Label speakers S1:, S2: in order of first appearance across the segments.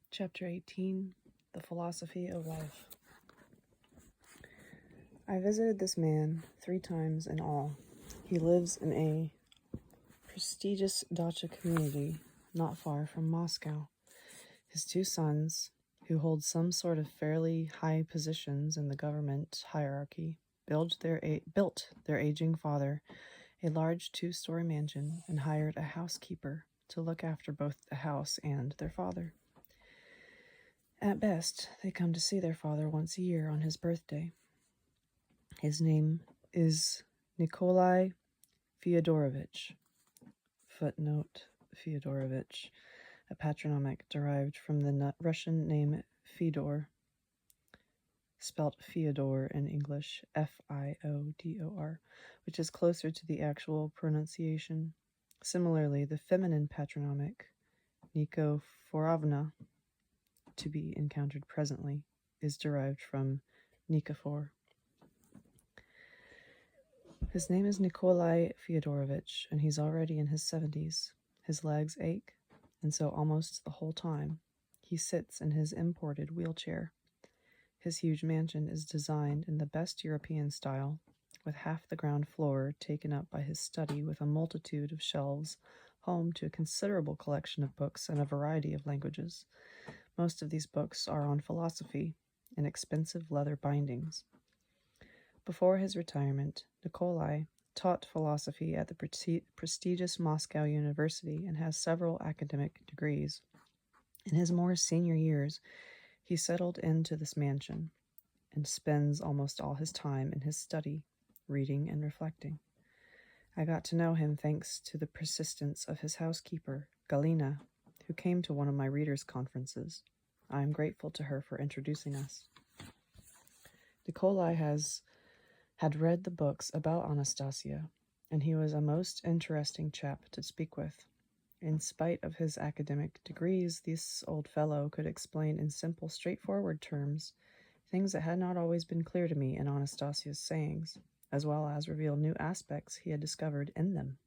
S1: Chapter 18, The Philosophy of Life. I visited this man 3 times in all. He lives in a prestigious dacha community not far from Moscow. His 2 sons, who hold some sort of fairly high positions in the government hierarchy, built their aging father a large 2-story mansion and hired a housekeeper to look after both the house and their father. At best, they come to see their father once a year on his birthday. His name is Nikolai Fyodorovich. Footnote: Fyodorovich, a patronymic derived from the Russian name Fyodor, spelt Fyodor in English, Fiodor, which is closer to the actual pronunciation. Similarly, the feminine patronymic Nikoforovna, to be encountered presently, is derived from Nikifor. His name is Nikolai Fyodorovich, and he's already in his 70s. His legs ache, and so almost the whole time he sits in his imported wheelchair. His huge mansion is designed in the best European style, with half the ground floor taken up by his study with a multitude of shelves, home to a considerable collection of books in a variety of languages. Most of these books are on philosophy, in expensive leather bindings. Before his retirement, Nikolai taught philosophy at the prestigious Moscow University and has several academic degrees. In his more senior years, he settled into this mansion and spends almost all his time in his study, reading and reflecting. I got to know him thanks to the persistence of his housekeeper, Galina, who came to one of my readers' conferences. I am grateful to her for introducing us. Nikolai had read the books about Anastasia, and he was a most interesting chap to speak with. In spite of his academic degrees, this old fellow could explain in simple, straightforward terms things that had not always been clear to me in Anastasia's sayings, as well as reveal new aspects he had discovered in them.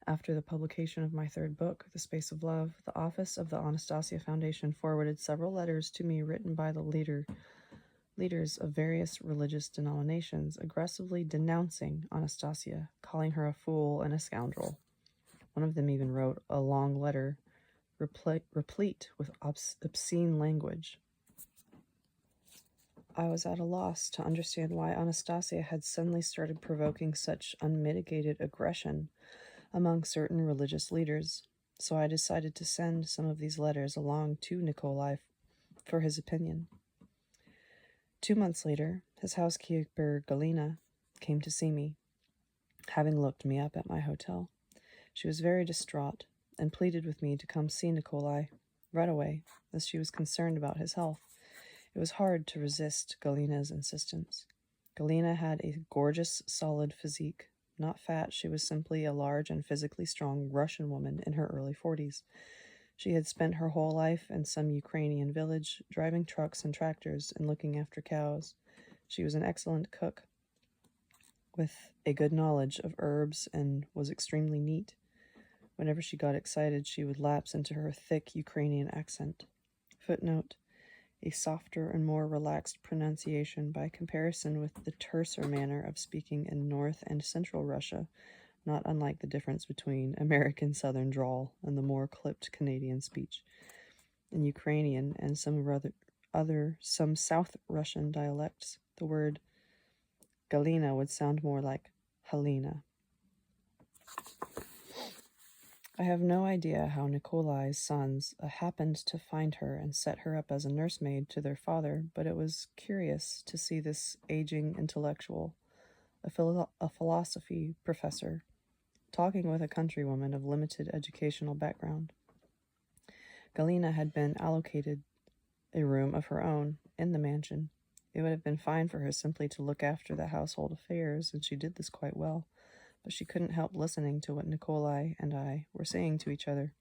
S1: After the publication of my 3rd book, The Space of Love, the office of the Anastasia Foundation forwarded several letters to me written by the leaders of various religious denominations, aggressively denouncing Anastasia, calling her a fool and a scoundrel. One of them even wrote a long letter replete with obscene language. I was at a loss to understand why Anastasia had suddenly started provoking such unmitigated aggression among certain religious leaders, so I decided to send some of these letters along to Nikolai for his opinion. 2 months later, his housekeeper Galina came to see me, having looked me up at my hotel. She was very distraught and pleaded with me to come see Nikolai right away, as she was concerned about his health. It was hard to resist Galina's insistence. Galina had a gorgeous, solid physique. Not fat, she was simply a large and physically strong Russian woman in her early 40s. She had spent her whole life in some Ukrainian village, driving trucks and tractors and looking after cows. She was an excellent cook, with a good knowledge of herbs, and was extremely neat. Whenever she got excited, she would lapse into her thick Ukrainian accent. Footnote: a softer and more relaxed pronunciation by comparison with the terser manner of speaking in North and Central Russia, not unlike the difference between American Southern drawl and the more clipped Canadian speech. In Ukrainian and some South Russian dialects, the word Galina would sound more like Helena. I have no idea how Nikolai's sons happened to find her and set her up as a nursemaid to their father, but it was curious to see this aging intellectual, a philosophy professor, talking with a countrywoman of limited educational background. Galina had been allocated a room of her own in the mansion. It would have been fine for her simply to look after the household affairs, and she did this quite well, but she couldn't help listening to what Nikolai and I were saying to each other.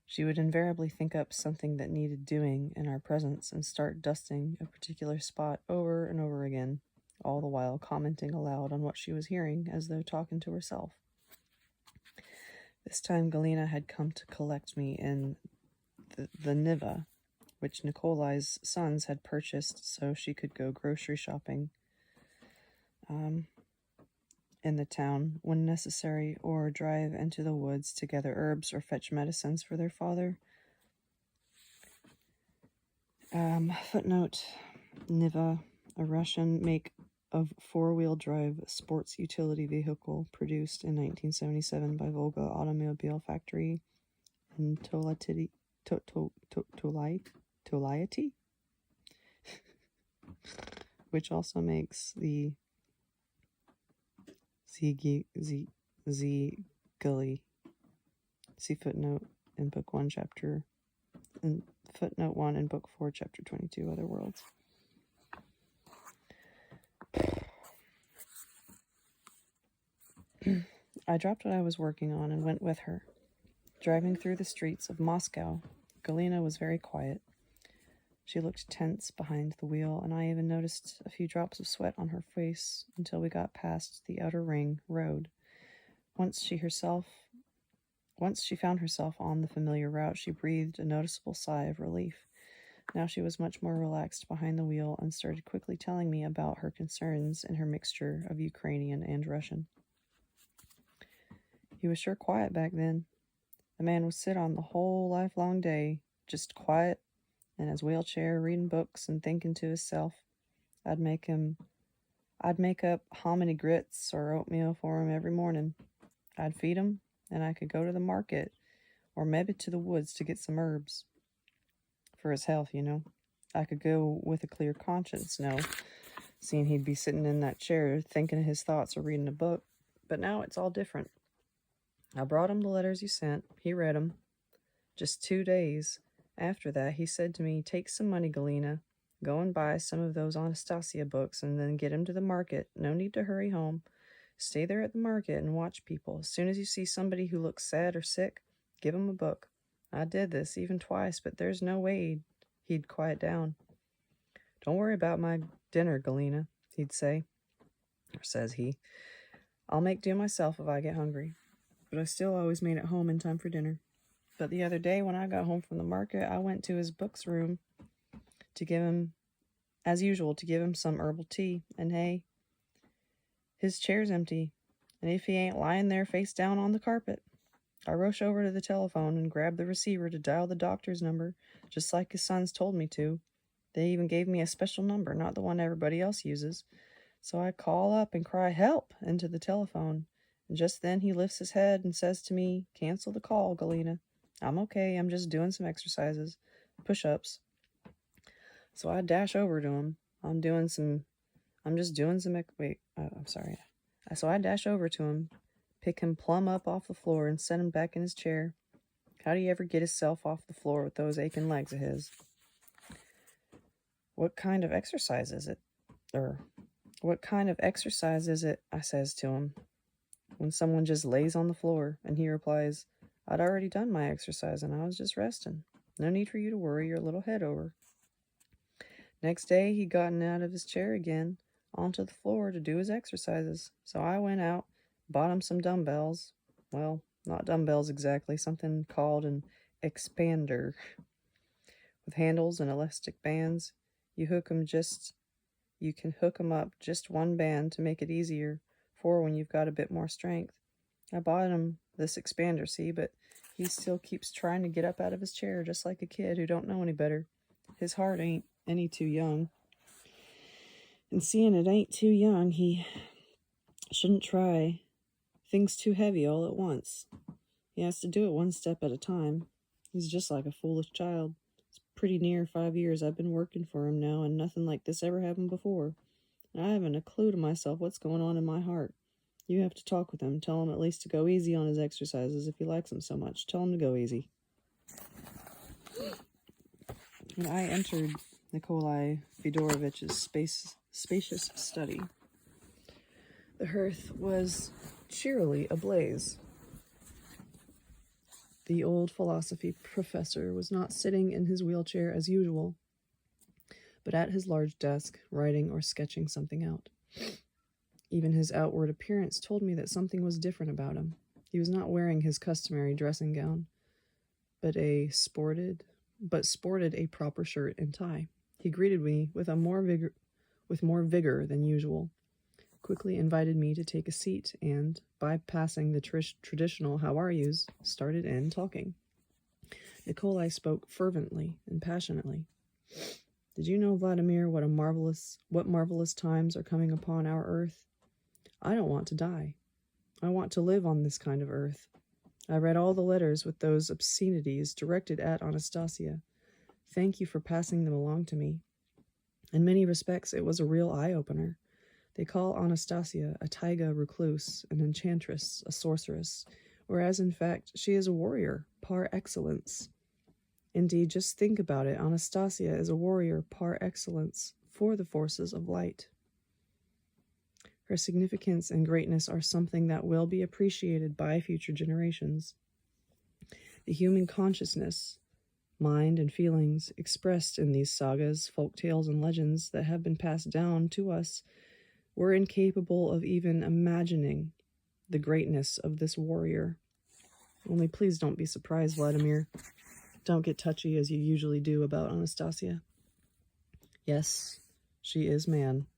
S1: She would invariably think up something that needed doing in our presence and start dusting a particular spot over and over again, all the while commenting aloud on what she was hearing as though talking to herself. This time Galina had come to collect me in the Niva, which Nikolai's sons had purchased so she could go grocery shopping in the town when necessary, or drive into the woods to gather herbs or fetch medicines for their father. Footnote: Niva, a Russian make of four-wheel drive sports utility vehicle produced in 1977 by Volga Automobile Factory in Tolaity, which also makes the Gully. See footnote in book 1, chapter, and footnote 1 in book 4, chapter 22, Other Worlds. I dropped what I was working on and went with her. Driving through the streets of Moscow, Galina was very quiet. She looked tense behind the wheel, and I even noticed a few drops of sweat on her face until we got past the outer ring road. Once she found herself on the familiar route, she breathed a noticeable sigh of relief. Now she was much more relaxed behind the wheel and started quickly telling me about her concerns in her mixture of Ukrainian and Russian. He was sure quiet back then. The man would sit on the whole lifelong day, just quiet in his wheelchair, reading books and thinking to himself. I'd make up hominy grits or oatmeal for him every morning. I'd feed him, and I could go to the market or maybe to the woods to get some herbs. For his health, you know. I could go with a clear conscience, seeing he'd be sitting in that chair thinking of his thoughts or reading a book. But now it's all different. I brought him the letters you sent. He read them. Just 2 days after that, he said to me, "Take some money, Galina. Go and buy some of those Anastasia books and then get him to the market. No need to hurry home. Stay there at the market and watch people. As soon as you see somebody who looks sad or sick, give him a book." I did this even twice, but there's no way he'd quiet down. "Don't worry about my dinner, Galina," he'd say, or says he. "I'll make do myself if I get hungry." But I still always made it home in time for dinner. But the other day when I got home from the market, I went to his books room to give him, as usual, to give him some herbal tea. And hey, his chair's empty. And if he ain't lying there face down on the carpet. I rushed over to the telephone and grabbed the receiver to dial the doctor's number, just like his sons told me to. They even gave me a special number, not the one everybody else uses. So I call up and cry, "Help!" into the telephone. And just then he lifts his head and says to me, "Cancel the call, Galina. I'm okay. I'm just doing some exercises, push-ups." So I dash over to him. So I dash over to him, pick him plumb up off the floor, and set him back in his chair. How do you ever get himself off the floor with those aching legs of his? What kind of exercise is it? I says to him. When someone just lays on the floor, and he replies, "I'd already done my exercise and I was just resting. No need for you to worry your little head over." Next day, he'd gotten out of his chair again, onto the floor to do his exercises. So I went out, bought him some dumbbells. Well, not dumbbells exactly, something called an expander. With handles and elastic bands, you can hook 'em up just one band to make it easier for when you've got a bit more strength. I bought him this expander, see, but he still keeps trying to get up out of his chair just like a kid who don't know any better. His heart ain't any too young. And seeing it ain't too young, he shouldn't try things too heavy all at once. He has to do it one step at a time. He's just like a foolish child. It's pretty near 5 years I've been working for him now, and nothing like this ever happened before. And I haven't a clue to myself what's going on in my heart. You have to talk with him. Tell him at least to go easy on his exercises if he likes them so much. Tell him to go easy. And I entered Nikolai Fedorovich's spacious study. The hearth was cheerily ablaze. The old philosophy professor was not sitting in his wheelchair as usual, but at his large desk, writing or sketching something out. Even his outward appearance told me that something was different about him. He was not wearing his customary dressing gown, but a sported, but sported a proper shirt and tie. He greeted me with more vigor than usual, quickly invited me to take a seat, and, bypassing the traditional "how are yous," started in talking. Nikolai spoke fervently and passionately. "Did you know, Vladimir, what marvelous times are coming upon our earth? I don't want to die. I want to live on this kind of earth. I read all the letters with those obscenities directed at Anastasia. Thank you for passing them along to me. In many respects, it was a real eye-opener. They call Anastasia a taiga recluse, an enchantress, a sorceress, whereas in fact she is a warrior par excellence. Indeed, just think about it. Anastasia is a warrior par excellence for the forces of light. Her significance and greatness are something that will be appreciated by future generations. The human consciousness, mind, and feelings expressed in these sagas, folk tales, and legends that have been passed down to us were incapable of even imagining the greatness of this warrior. Only please don't be surprised, Vladimir. Don't get touchy as you usually do about Anastasia. Yes, she is man.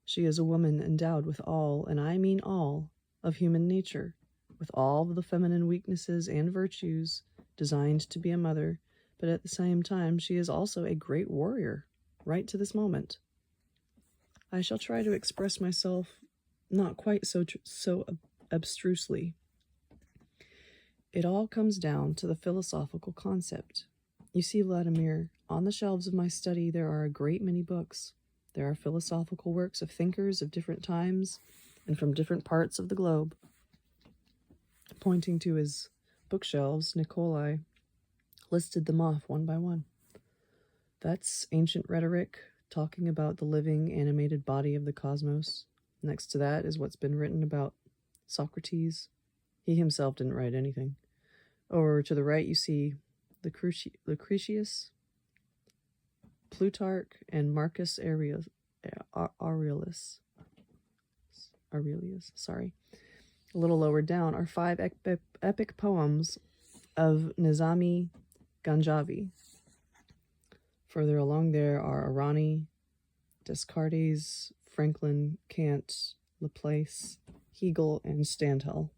S1: She is a woman endowed with all, and I mean all, of human nature, with all of the feminine weaknesses and virtues, designed to be a mother, but at the same time she is also a great warrior, right to this moment. I shall try to express myself not quite so abstrusely. It all comes down to the philosophical concept. You see, Vladimir, on the shelves of my study there are a great many books. There are philosophical works of thinkers of different times and from different parts of the globe. Pointing to his bookshelves, Nikolai listed them off one by one. That's ancient rhetoric, talking about the living, animated body of the cosmos. Next to that is what's been written about Socrates. He himself didn't write anything. Over to the right, you see Lucretius, Plutarch, and Marcus Aurelius. A little lower down are 5 epic poems of Nizami Ganjavi. Further along there are Arani, Descartes, Franklin, Kant, Laplace, Hegel, and Stendhal.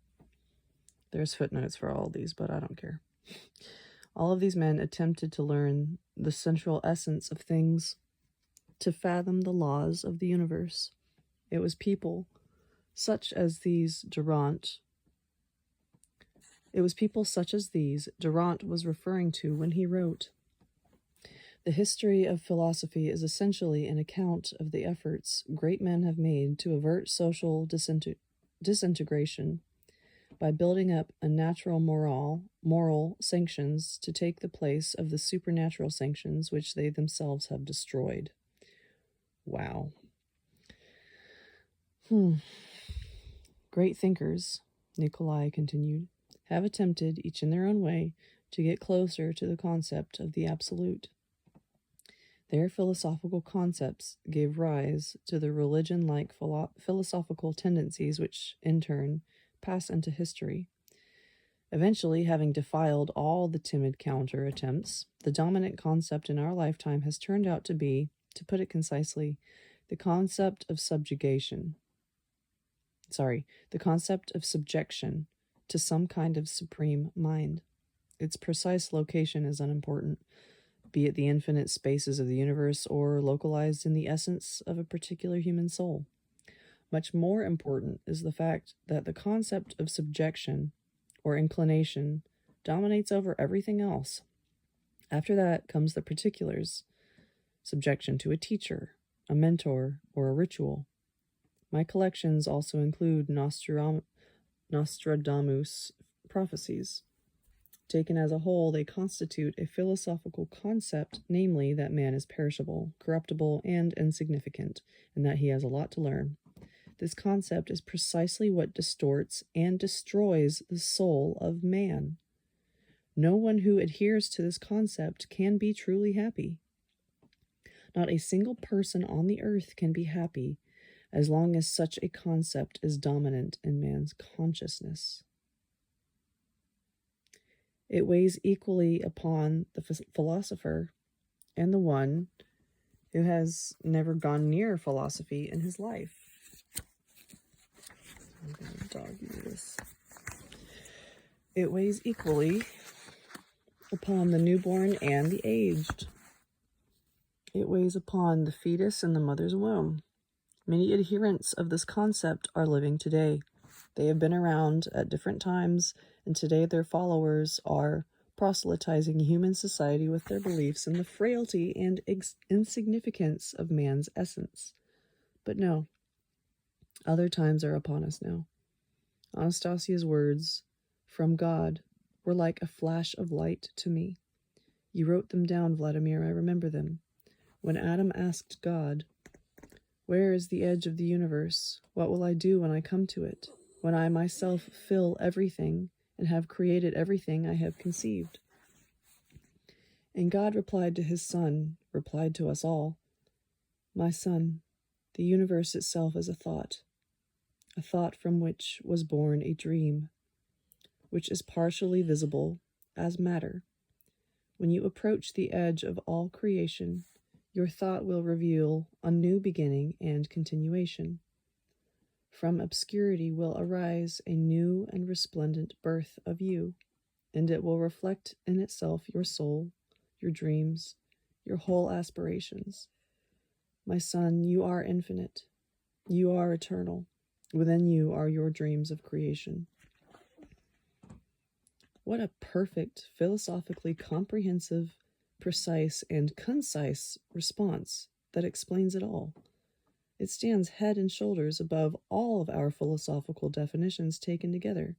S1: There's footnotes for all of these, but I don't care. All of these men attempted to learn the central essence of things, to fathom the laws of the universe. It was people such as these Durant was referring to when he wrote, "The history of philosophy is essentially an account of the efforts great men have made to avert social disintegration by building up a natural moral sanctions to take the place of the supernatural sanctions which they themselves have destroyed." Wow. Great thinkers, Nikolai continued, have attempted, each in their own way, to get closer to the concept of the absolute. Their philosophical concepts gave rise to the religion-like philosophical tendencies which, in turn, pass into history. Eventually, having defiled all the timid counter-attempts, the dominant concept in our lifetime has turned out to be, to put it concisely, the concept of subjection to some kind of supreme mind. Its precise location is unimportant, be it the infinite spaces of the universe or localized in the essence of a particular human soul. Much more important is the fact that the concept of subjection or inclination dominates over everything else. After that comes the particulars: subjection to a teacher, a mentor, or a ritual. My collections also include Nostradamus' prophecies. Taken as a whole, they constitute a philosophical concept, namely that man is perishable, corruptible, and insignificant, and that he has a lot to learn. This concept is precisely what distorts and destroys the soul of man. No one who adheres to this concept can be truly happy. Not a single person on the earth can be happy as long as such a concept is dominant in man's consciousness. It weighs equally upon the philosopher and the one who has never gone near philosophy in his life. I'm going to dog you this. It weighs equally upon the newborn and the aged. It weighs upon the fetus in the mother's womb. Many adherents of this concept are living today. They have been around at different times, and today their followers are proselytizing human society with their beliefs in the frailty and insignificance of man's essence. But no, other times are upon us now. Anastasia's words from God were like a flash of light to me. You wrote them down, Vladimir, I remember them. When Adam asked God, "Where is the edge of the universe? What will I do when I come to it? When I myself fill everything and have created everything I have conceived?" And God replied to his son, replied to us all, "My son, the universe itself is a thought from which was born a dream, which is partially visible as matter. When you approach the edge of all creation, your thought will reveal a new beginning and continuation. From obscurity will arise a new and resplendent birth of you, and it will reflect in itself your soul, your dreams, your whole aspirations. My son, you are infinite. You are eternal. Within you are your dreams of creation." What a perfect, philosophically comprehensive, precise, and concise response that explains it all. It stands head and shoulders above all of our philosophical definitions taken together.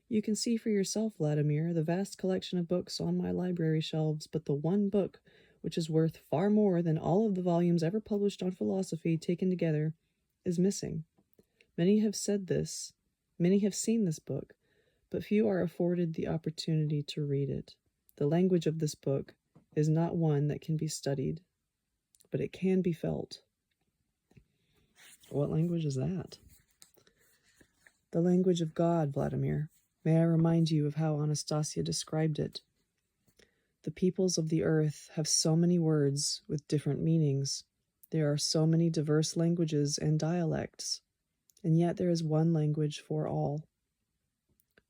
S1: You can see for yourself, Vladimir, the vast collection of books on my library shelves, but the one book which is worth far more than all of the volumes ever published on philosophy taken together is missing. Many have said this, many have seen this book, but few are afforded the opportunity to read it. The language of this book is not one that can be studied, but it can be felt. What language is that? The language of God, Vladimir. May I remind you of how Anastasia described it? The peoples of the earth have so many words with different meanings. There are so many diverse languages and dialects, and yet there is one language for all.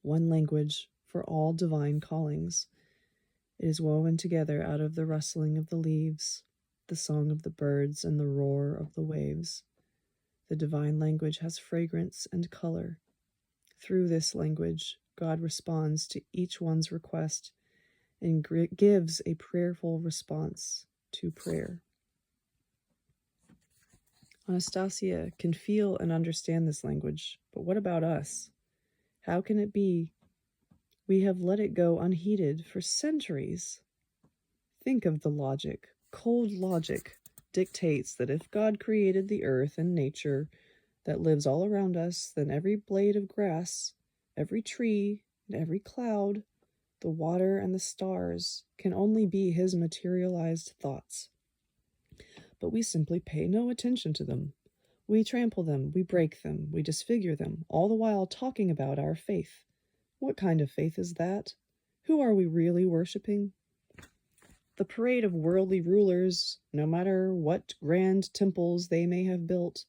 S1: One language for all divine callings. It is woven together out of the rustling of the leaves, the song of the birds, and the roar of the waves. The divine language has fragrance and color. Through this language, God responds to each one's request and gives a prayerful response to prayer. Anastasia can feel and understand this language, but what about us? How can it be we have let it go unheeded for centuries? Think of the logic. Cold logic dictates that if God created the earth and nature that lives all around us, then every blade of grass, every tree, and every cloud, the water and the stars can only be his materialized thoughts. But we simply pay no attention to them. We trample them, we break them, we disfigure them, all the while talking about our faith. What kind of faith is that? Who are we really worshiping? The parade of worldly rulers, no matter what grand temples they may have built,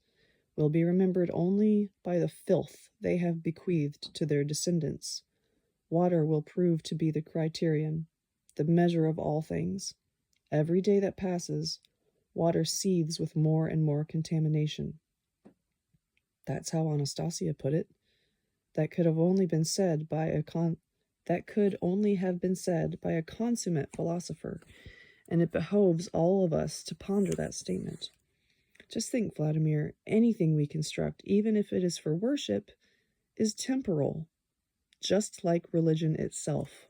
S1: will be remembered only by the filth they have bequeathed to their descendants. Water will prove to be the criterion, the measure of all things. Every day that passes, water seethes with more and more contamination. That's how Anastasia put it. That could only have been said by a consummate philosopher, and it behoves all of us to ponder that statement. Just think, Vladimir, anything we construct, even if it is for worship, is temporal, just like religion itself.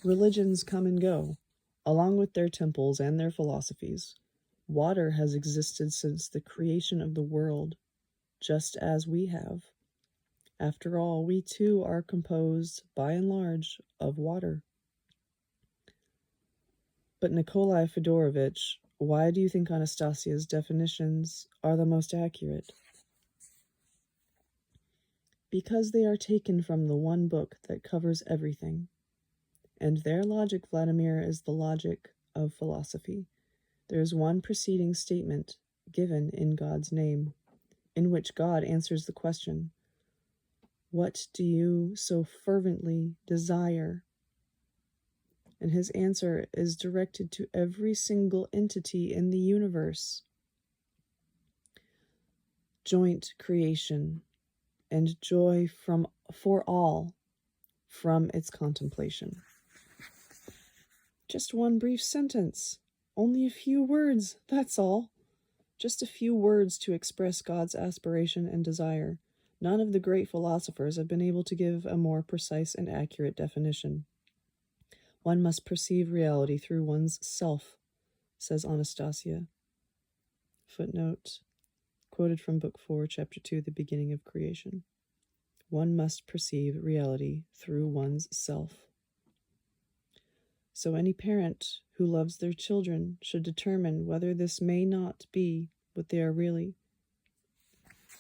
S1: Religions come and go, along with their temples and their philosophies. Water has existed since the creation of the world, just as we have. After all, we too are composed, by and large, of water. But Nikolai Fedorovich, why do you think Anastasia's definitions are the most accurate? Because they are taken from the one book that covers everything, And their logic, Vladimir, is the logic of philosophy. There is one preceding statement given in God's name, in which God answers the question, "What do you so fervently desire?" And his answer is directed to every single entity in the universe. Joint creation and joy for all from its contemplation. Just one brief sentence, only a few words, that's all. Just a few words to express God's aspiration and desire. None of the great philosophers have been able to give a more precise and accurate definition. One must perceive reality through one's self, says Anastasia. Footnote, quoted from Book 4, Chapter 2, The Beginning of Creation. One must perceive reality through one's self. So any parent who loves their children should determine whether this may not be what they are really.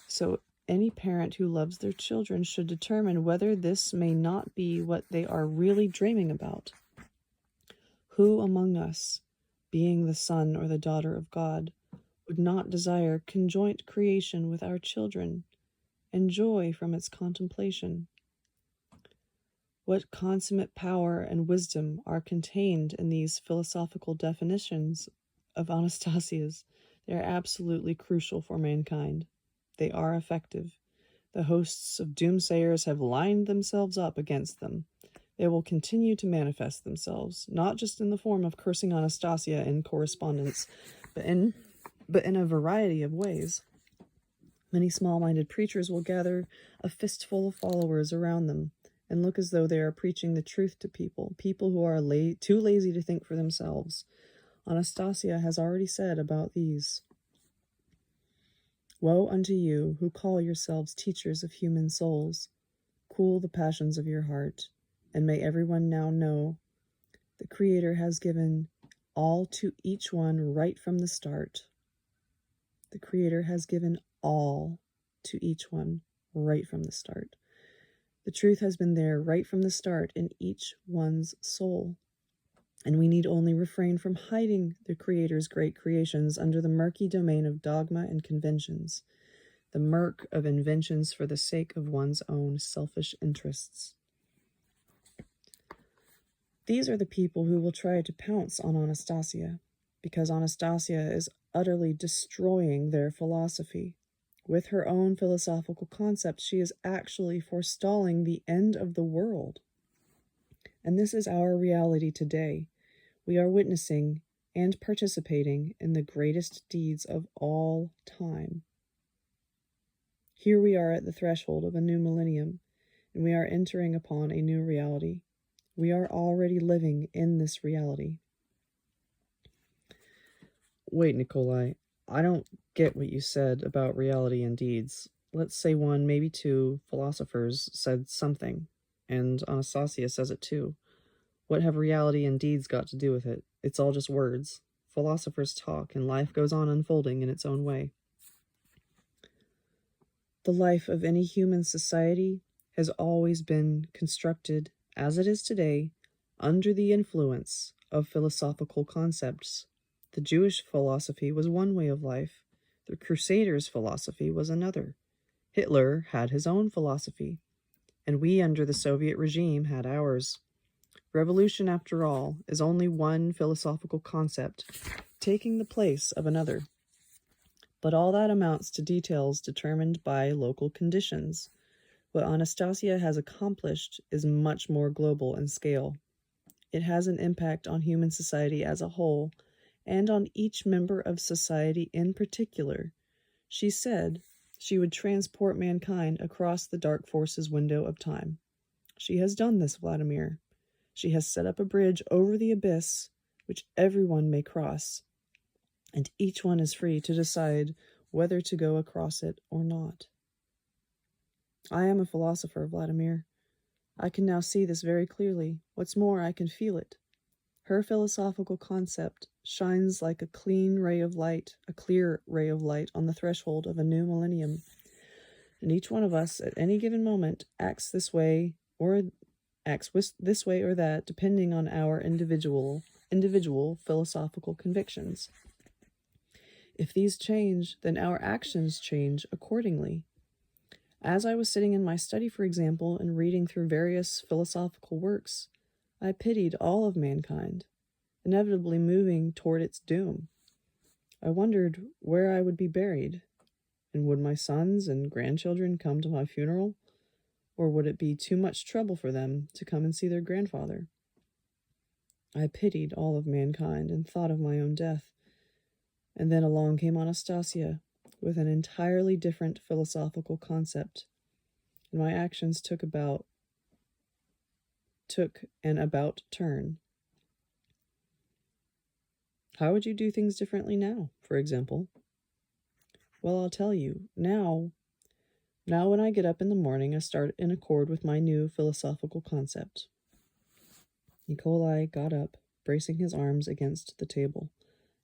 S1: So any parent who loves their children should determine whether this may not be what they are really dreaming about. Who among us, being the son or the daughter of God, would not desire conjoint creation with our children and joy from its contemplation? What consummate power and wisdom are contained in these philosophical definitions of Anastasia's. They are absolutely crucial for mankind. They are effective. The hosts of doomsayers have lined themselves up against them. They will continue to manifest themselves, not just in the form of cursing Anastasia in correspondence, but in a variety of ways. Many small-minded preachers will gather a fistful of followers around them and look as though they are preaching the truth to people who are too lazy to think for themselves. Anastasia has already said about these, "Woe unto you who call yourselves teachers of human souls. Cool the passions of your heart, and may everyone now know the Creator has given all to each one right from the start." The Creator has given all to each one right from the start. The truth has been there right from the start in each one's soul. And we need only refrain from hiding the Creator's great creations under the murky domain of dogma and conventions, the murk of inventions for the sake of one's own selfish interests. These are the people who will try to pounce on Anastasia, because Anastasia is utterly destroying their philosophy. With her own philosophical concepts, she is actually forestalling the end of the world. And this is our reality today. We are witnessing and participating in the greatest deeds of all time. Here we are at the threshold of a new millennium, and we are entering upon a new reality. We are already living in this reality. Wait, Nikolai, I don't get what you said about reality and deeds. Let's say one, maybe two philosophers said something, and Anastasia says it too. What have reality and deeds got to do with it? It's all just words. Philosophers talk, and life goes on unfolding in its own way. The life of any human society has always been constructed, as it is today, under the influence of philosophical concepts. The Jewish philosophy was one way of life. The Crusaders' philosophy was another. Hitler had his own philosophy, and we under the Soviet regime had ours. Revolution, after all, is only one philosophical concept taking the place of another. But all that amounts to details determined by local conditions. What Anastasia has accomplished is much more global in scale. It has an impact on human society as a whole, and on each member of society in particular. She said she would transport mankind across the dark forces window of time. She has done this, Vladimir. She has set up a bridge over the abyss, which everyone may cross, and each one is free to decide whether to go across it or not. I am a philosopher, Vladimir. I can now see this very clearly. What's more, I can feel it. Her philosophical concept shines like a clear ray of light on the threshold of a new millennium. And each one of us at any given moment acts this way or acts this way or that, depending on our individual philosophical convictions. If these change, then our actions change accordingly. As I was sitting in my study, for example, and reading through various philosophical works, I pitied all of mankind, inevitably moving toward its doom. I wondered where I would be buried, and would my sons and grandchildren come to my funeral, or would it be too much trouble for them to come and see their grandfather? I pitied all of mankind and thought of my own death. And then along came Anastasia with an entirely different philosophical concept, and my actions took an about turn. How would you do things differently now, for example? Well, I'll tell you. Now when I get up in the morning, I start in accord with my new philosophical concept. Nikolai got up, bracing his arms against the table.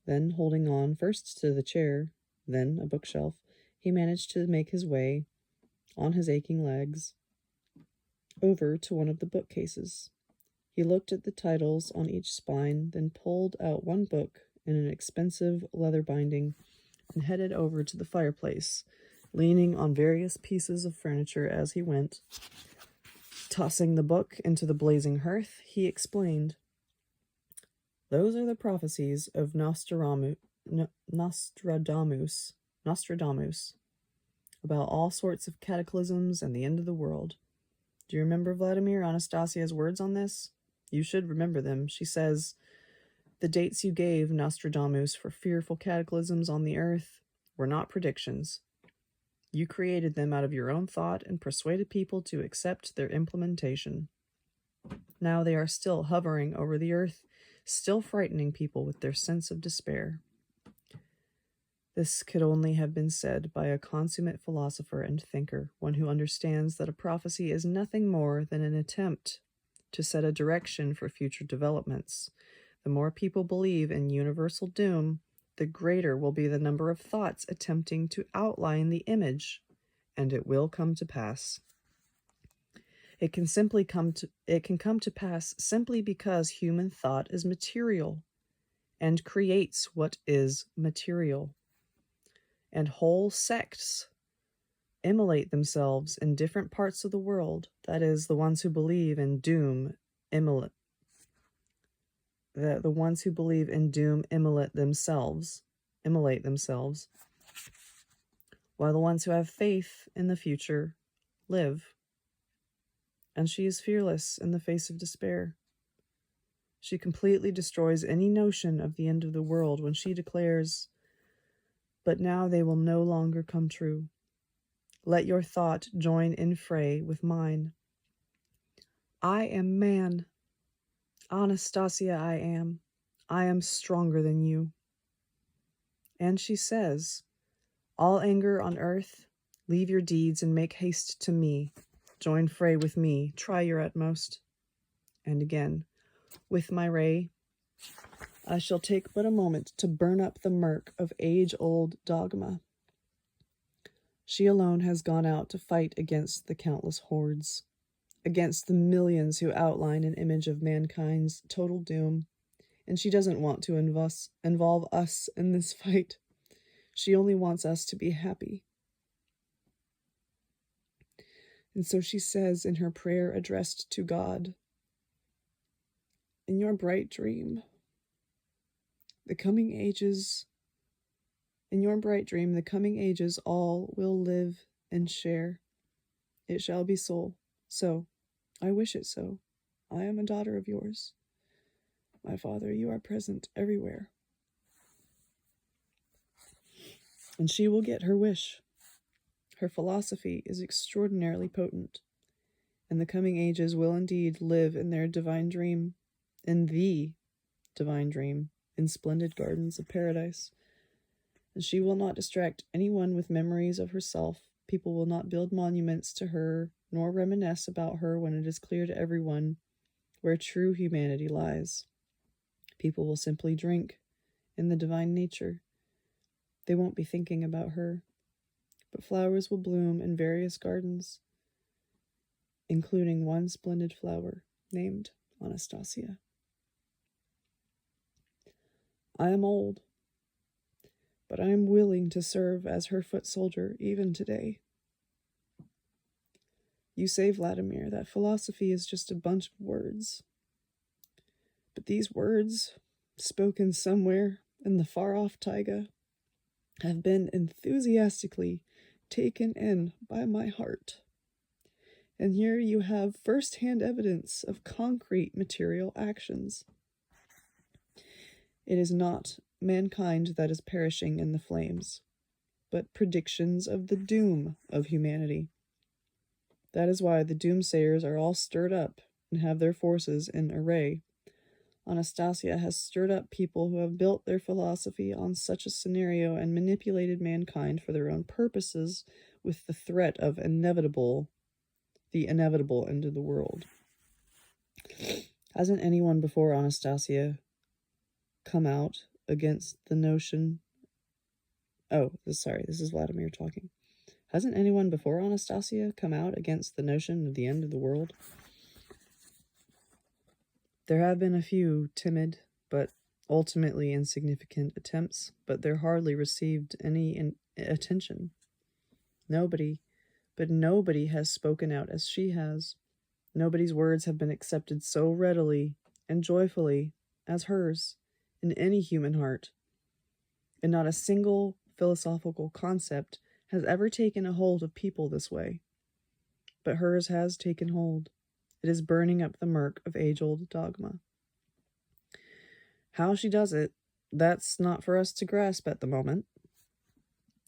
S1: Then, holding on first to the chair, then a bookshelf, he managed to make his way, on his aching legs, over to one of the bookcases. He looked at the titles on each spine, then pulled out one book in an expensive leather binding and headed over to the fireplace, leaning on various pieces of furniture as he went. Tossing the book into the blazing hearth, he explained, "Those are the prophecies of Nostradamus about all sorts of cataclysms and the end of the world. Do you remember Vladimir Anastasia's words on this? You should remember them. She says, the dates you gave Nostradamus for fearful cataclysms on the earth were not predictions. You created them out of your own thought and persuaded people to accept their implementation. Now they are still hovering over the earth, still frightening people with their sense of despair." This could only have been said by a consummate philosopher and thinker, one who understands that a prophecy is nothing more than an attempt to set a direction for future developments. The more people believe in universal doom, the greater will be the number of thoughts attempting to outline the image, and it will come to pass. It can come to pass simply because human thought is material and creates what is material. And whole sects immolate themselves in different parts of the world. That is, the ones who believe in doom immolate themselves, while the ones who have faith in the future live. And she is fearless in the face of despair. She completely destroys any notion of the end of the world when she declares, "But now they will no longer come true. Let your thought join in fray with mine. I am man. Anastasia, I am. I am stronger than you." And she says, "All anger on earth, leave your deeds and make haste to me. Join fray with me, try your utmost." And again, "With my ray, I shall take but a moment to burn up the murk of age-old dogma." She alone has gone out to fight against the countless hordes, against the millions who outline an image of mankind's total doom, and she doesn't want to involve us in this fight. She only wants us to be happy. And so she says in her prayer addressed to God, "In your bright dream, the coming ages all will live and share. It shall be so. I wish it so. I am a daughter of yours. My Father, you are present everywhere." And she will get her wish. Her philosophy is extraordinarily potent, and the coming ages will indeed live in their divine dream, in the divine dream, in splendid gardens of paradise. And she will not distract anyone with memories of herself. People will not build monuments to her, nor reminisce about her when it is clear to everyone where true humanity lies. People will simply drink in the divine nature. They won't be thinking about her, but flowers will bloom in various gardens, including one splendid flower named Anastasia. I am old, but I am willing to serve as her foot soldier even today. You say, Vladimir, that philosophy is just a bunch of words. But these words, spoken somewhere in the far-off taiga, have been enthusiastically taken in by my heart. And here you have first-hand evidence of concrete material actions. It is not mankind that is perishing in the flames, but predictions of the doom of humanity. That is why the doomsayers are all stirred up and have their forces in array. Anastasia has stirred up people who have built their philosophy on such a scenario and manipulated mankind for their own purposes with the threat of the inevitable end of the world. Hasn't anyone before Anastasia come out against the notion... this is Vladimir talking. Hasn't anyone before Anastasia come out against the notion of the end of the world? There have been a few timid, but ultimately insignificant attempts, but they're hardly received any attention. Nobody has spoken out as she has. Nobody's words have been accepted so readily and joyfully as hers in any human heart. And not a single philosophical concept has ever taken a hold of people this way. But hers has taken hold. It is burning up the murk of age-old dogma. How she does it, that's not for us to grasp at the moment.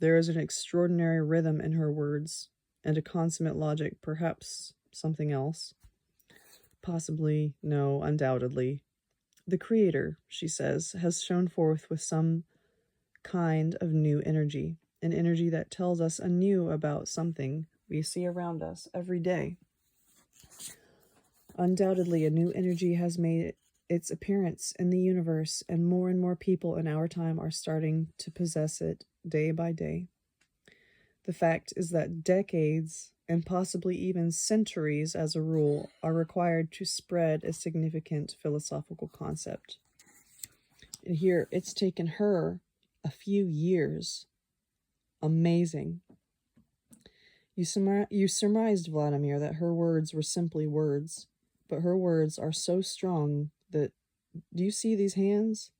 S1: There is an extraordinary rhythm in her words, and a consummate logic, perhaps something else. Possibly, no, undoubtedly. The Creator, she says, has shone forth with some kind of new energy, an energy that tells us anew about something we see around us every day. Undoubtedly, a new energy has made its appearance in the universe, and more people in our time are starting to possess it day by day. The fact is that decades, and possibly even centuries as a rule, are required to spread a significant philosophical concept. And here, it's taken her a few years. Amazing. You surmised, Vladimir, that her words were simply words, but her words are so strong that... Do you see these hands?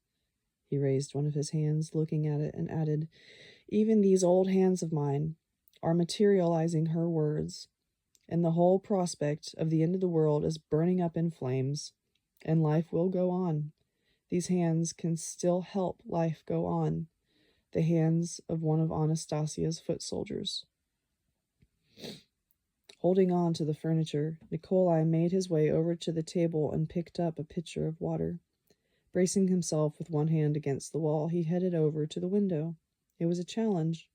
S1: He raised one of his hands, looking at it, and added, even these old hands of mine are materializing her words, and the whole prospect of the end of the world is burning up in flames, and life will go on. These hands can still help life go on. The hands of one of Anastasia's foot soldiers. Holding on to the furniture, Nikolai made his way over to the table and picked up a pitcher of water. Bracing himself with one hand against the wall, he headed over to the window. It was a challenge,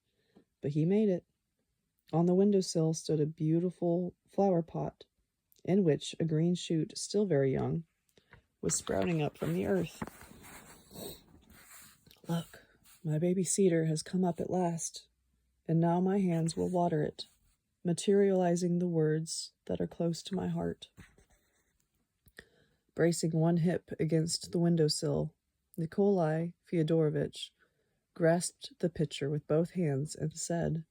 S1: but he made it. On the windowsill stood a beautiful flower pot, in which a green shoot, still very young, was sprouting up from the earth. Look, my baby cedar has come up at last, and now my hands will water it, materializing the words that are close to my heart. Bracing one hip against the windowsill, Nikolai Fyodorovich grasped the pitcher with both hands and said,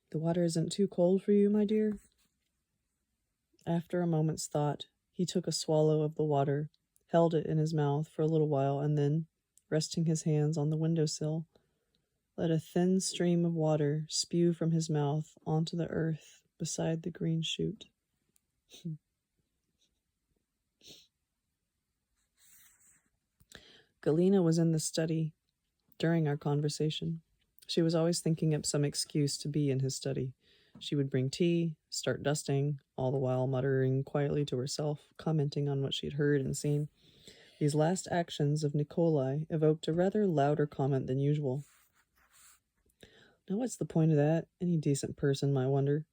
S1: "The water isn't too cold for you, my dear?" After a moment's thought, he took a swallow of the water, held it in his mouth for a little while, and then, resting his hands on the windowsill, let a thin stream of water spew from his mouth onto the earth beside the green shoot. Galina was in the study during our conversation. She was always thinking up some excuse to be in his study. She would bring tea, start dusting, all the while muttering quietly to herself, commenting on what she had heard and seen. These last actions of Nikolai evoked a rather louder comment than usual. Now what's the point of that? Any decent person might wonder.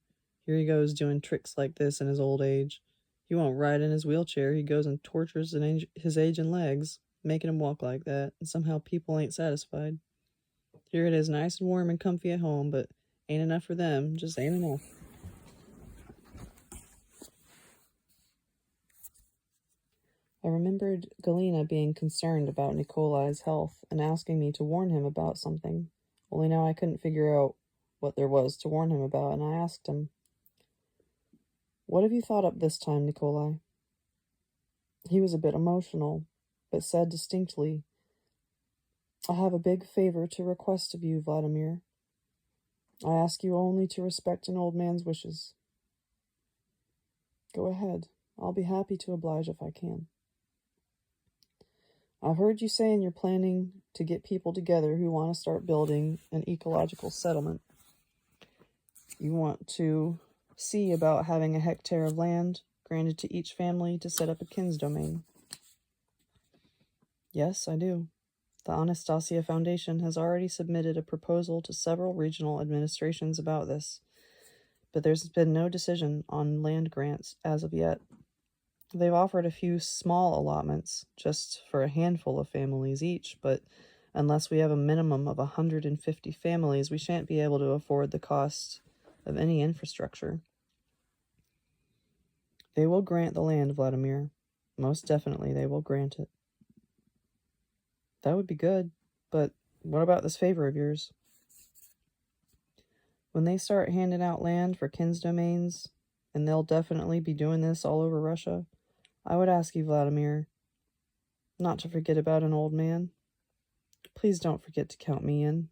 S1: Here he goes doing tricks like this in his old age. He won't ride in his wheelchair. He goes and tortures his aging legs, making him walk like that, and somehow people ain't satisfied. Here it is, nice and warm and comfy at home, but ain't enough for them, just ain't enough. I remembered Galina being concerned about Nikolai's health and asking me to warn him about something. Only now I couldn't figure out what there was to warn him about, and I asked him, "What have you thought up this time, Nikolai?" He was a bit emotional, but said distinctly, "I have a big favor to request of you, Vladimir. I ask you only to respect an old man's wishes." "Go ahead. I'll be happy to oblige if I can." "I've heard you saying you're planning to get people together who want to start building an ecological settlement. You want to see about having a hectare of land granted to each family to set up a kins domain." "Yes, I do. The Anastasia Foundation has already submitted a proposal to several regional administrations about this, but there's been no decision on land grants as of yet. They've offered a few small allotments, just for a handful of families each, but unless we have a minimum of 150 families, we shan't be able to afford the cost of any infrastructure." "They will grant the land, Vladimir. Most definitely they will grant it." "That would be good, but what about this favor of yours?" "When they start handing out land for kins domains, and they'll definitely be doing this all over Russia, I would ask you, Vladimir, not to forget about an old man. Please don't forget to count me in.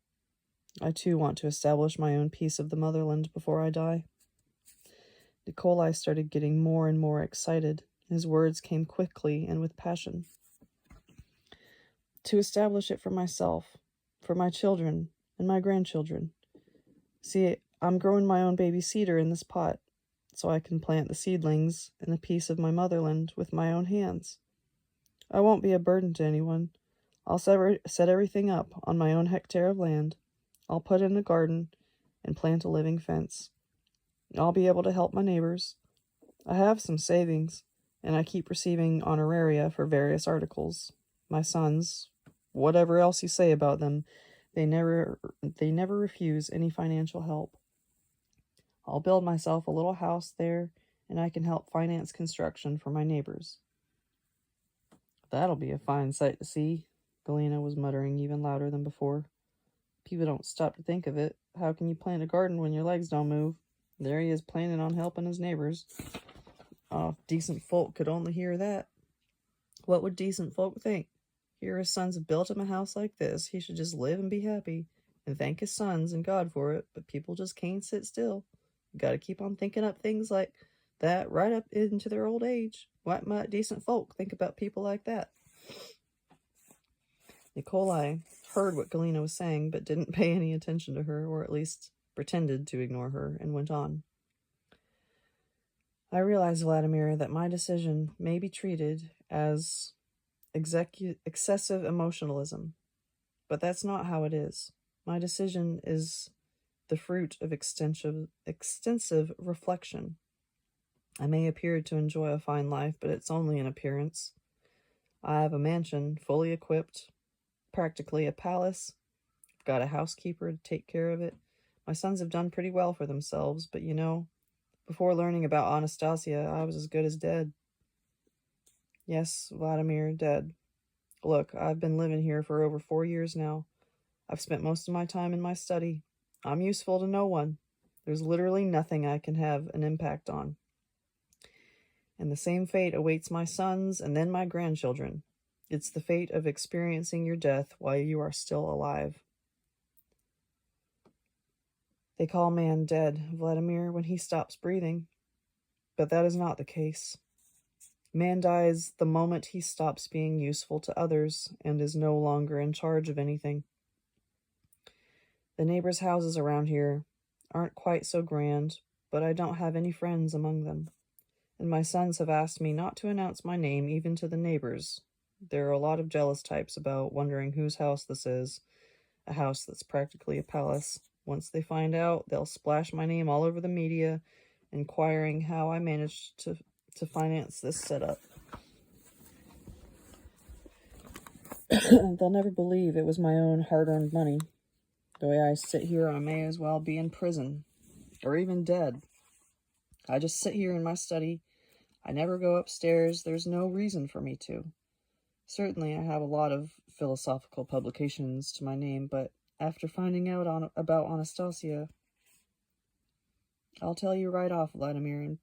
S1: I too want to establish my own piece of the motherland before I die." Nikolai started getting more and more excited. His words came quickly and with passion. "To establish it for myself, for my children, and my grandchildren. See, I'm growing my own baby cedar in this pot, so I can plant the seedlings in a piece of my motherland with my own hands. I won't be a burden to anyone. I'll set everything up on my own hectare of land. I'll put in a garden and plant a living fence. I'll be able to help my neighbors. I have some savings, and I keep receiving honoraria for various articles. My sons, whatever else you say about them, they never refuse any financial help. I'll build myself a little house there, and I can help finance construction for my neighbors." "That'll be a fine sight to see," Galina was muttering even louder than before. "People don't stop to think of it. How can you plant a garden when your legs don't move? There he is planning on helping his neighbors. Oh, if decent folk could only hear that. What would decent folk think? Here his sons have built him a house like this. He should just live and be happy, and thank his sons and God for it, but people just can't sit still. Gotta keep on thinking up things like that right up into their old age. What might decent folk think about people like that?" Nikolai heard what Galina was saying, but didn't pay any attention to her, or at least pretended to ignore her, and went on. "I realize, Vladimir, that my decision may be treated as excessive emotionalism, but that's not how it is. My decision is the fruit of extensive reflection. I may appear to enjoy a fine life, but it's only an appearance. I have a mansion fully equipped, practically a palace. I've got a housekeeper to take care of it. My sons have done pretty well for themselves, but before learning about Anastasia, I was as good as dead. Yes, Vladimir, dead. Look, I've been living here for over 4 years now. I've spent most of my time in my study. I'm useful to no one. There's literally nothing I can have an impact on. And the same fate awaits my sons and then my grandchildren. It's the fate of experiencing your death while you are still alive. They call man dead, Vladimir, when he stops breathing. But that is not the case. Man dies the moment he stops being useful to others and is no longer in charge of anything. The neighbors' houses around here aren't quite so grand, but I don't have any friends among them. And my sons have asked me not to announce my name even to the neighbors. There are a lot of jealous types about wondering whose house this is, a house that's practically a palace. Once they find out, they'll splash my name all over the media, inquiring how I managed to finance this setup. They'll never believe it was my own hard-earned money. The way I sit here, I may as well be in prison, or even dead. I just sit here in my study. I never go upstairs. There's no reason for me to. Certainly, I have a lot of philosophical publications to my name, but after finding out about Anastasia, I'll tell you right off, Vladimir, and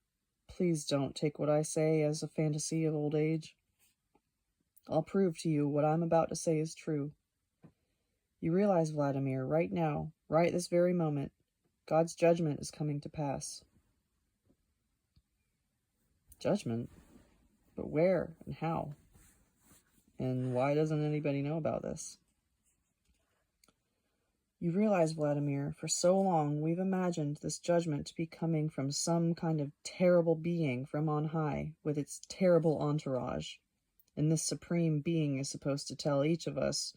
S1: please don't take what I say as a fantasy of old age. I'll prove to you what I'm about to say is true. You realize, Vladimir, right now, right this very moment, God's judgment is coming to pass. Judgment? But where and how? And why doesn't anybody know about this? You realize, Vladimir, for so long we've imagined this judgment to be coming from some kind of terrible being from on high with its terrible entourage. And this supreme being is supposed to tell each of us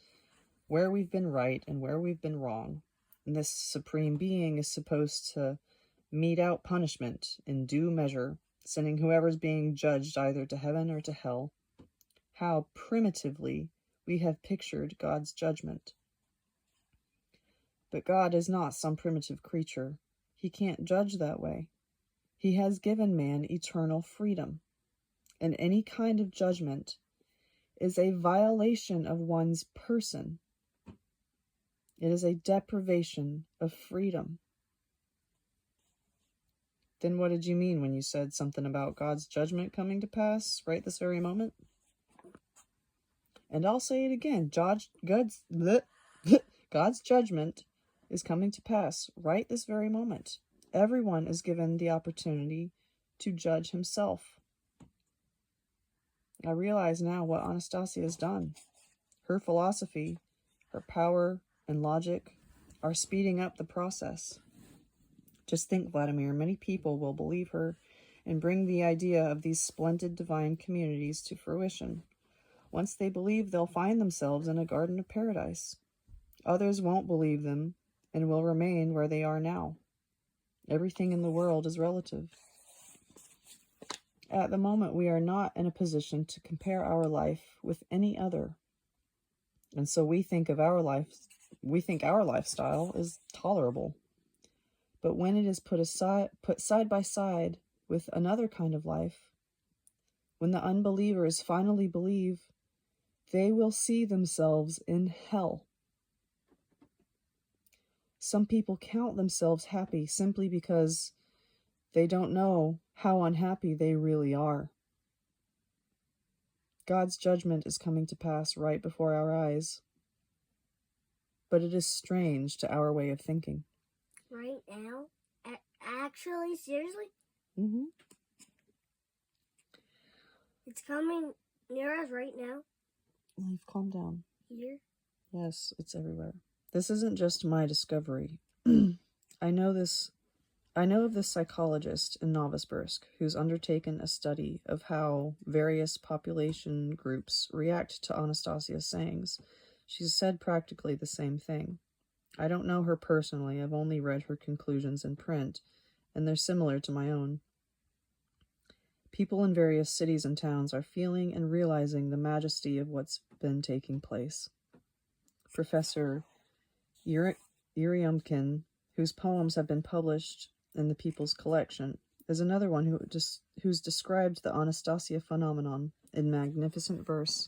S1: where we've been right and where we've been wrong. And this supreme being is supposed to mete out punishment in due measure, sending whoever's being judged either to heaven or to hell. How primitively we have pictured God's judgment. But God is not some primitive creature. He can't judge that way. He has given man eternal freedom, and any kind of judgment is a violation of one's person. It is a deprivation of freedom. Then what did you mean when you said something about God's judgment coming to pass right this very moment? And I'll say it again. God's judgment is coming to pass right this very moment. Everyone is given the opportunity to judge himself. I realize now what Anastasia has done. Her philosophy, her power, and logic are speeding up the process. Just think, Vladimir, many people will believe her and bring the idea of these splendid divine communities to fruition. Once they believe, they'll find themselves in a garden of paradise. Others won't believe them and will remain where they are now. Everything in the world is relative. At the moment, we are not in a position to compare our life with any other. And so we think our lifestyle is tolerable. But when it is put side by side with another kind of life, when the unbelievers finally believe, they will see themselves in hell. Some people count themselves happy simply because they don't know how unhappy they really are. God's judgment is coming to pass right before our eyes. But it is strange to our way of thinking.
S2: Right now? Actually, seriously?
S1: Mm-hmm.
S2: It's coming near us right now.
S1: Life, calm down.
S2: Here?
S1: Yes, it's everywhere. This isn't just my discovery. I know of this psychologist in Novosibirsk who's undertaken a study of how various population groups react to Anastasia's sayings. She's said practically the same thing. I don't know her personally. I've only read her conclusions in print, and they're similar to my own. People in various cities and towns are feeling and realizing the majesty of what's been taking place. Professor Uriumkin, whose poems have been published in the People's Collection, is another one who's described the Anastasia phenomenon in magnificent verse.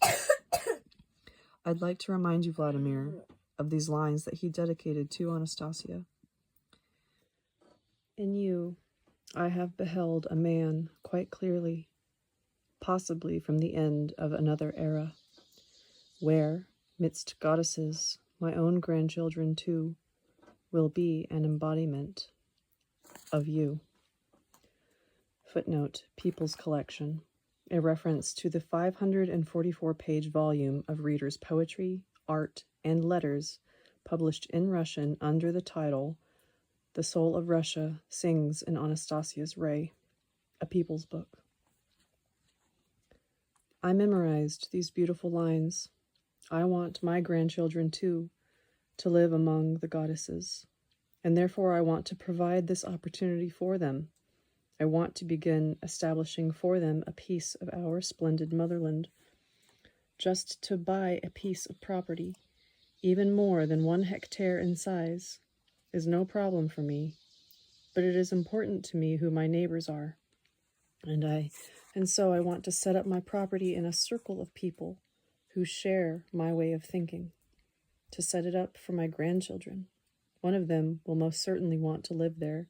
S1: I'd like to remind you, Vladimir, of these lines that he dedicated to Anastasia. In you, I have beheld a man quite clearly, possibly from the end of another era, where, midst goddesses, my own grandchildren too will be an embodiment of you. Footnote, People's Collection, a reference to the 544-page volume of readers' poetry, art, and letters published in Russian under the title The Soul of Russia Sings in Anastasia's Ray, a people's book. I memorized these beautiful lines. I want my grandchildren, too, to live among the goddesses, and therefore I want to provide this opportunity for them. I want to begin establishing for them a piece of our splendid motherland. Just to buy a piece of property, even more than 1 hectare in size, is no problem for me, but it is important to me who my neighbors are, and I And so I want to set up my property in a circle of people who share my way of thinking, to set it up for my grandchildren. One of them will most certainly want to live there,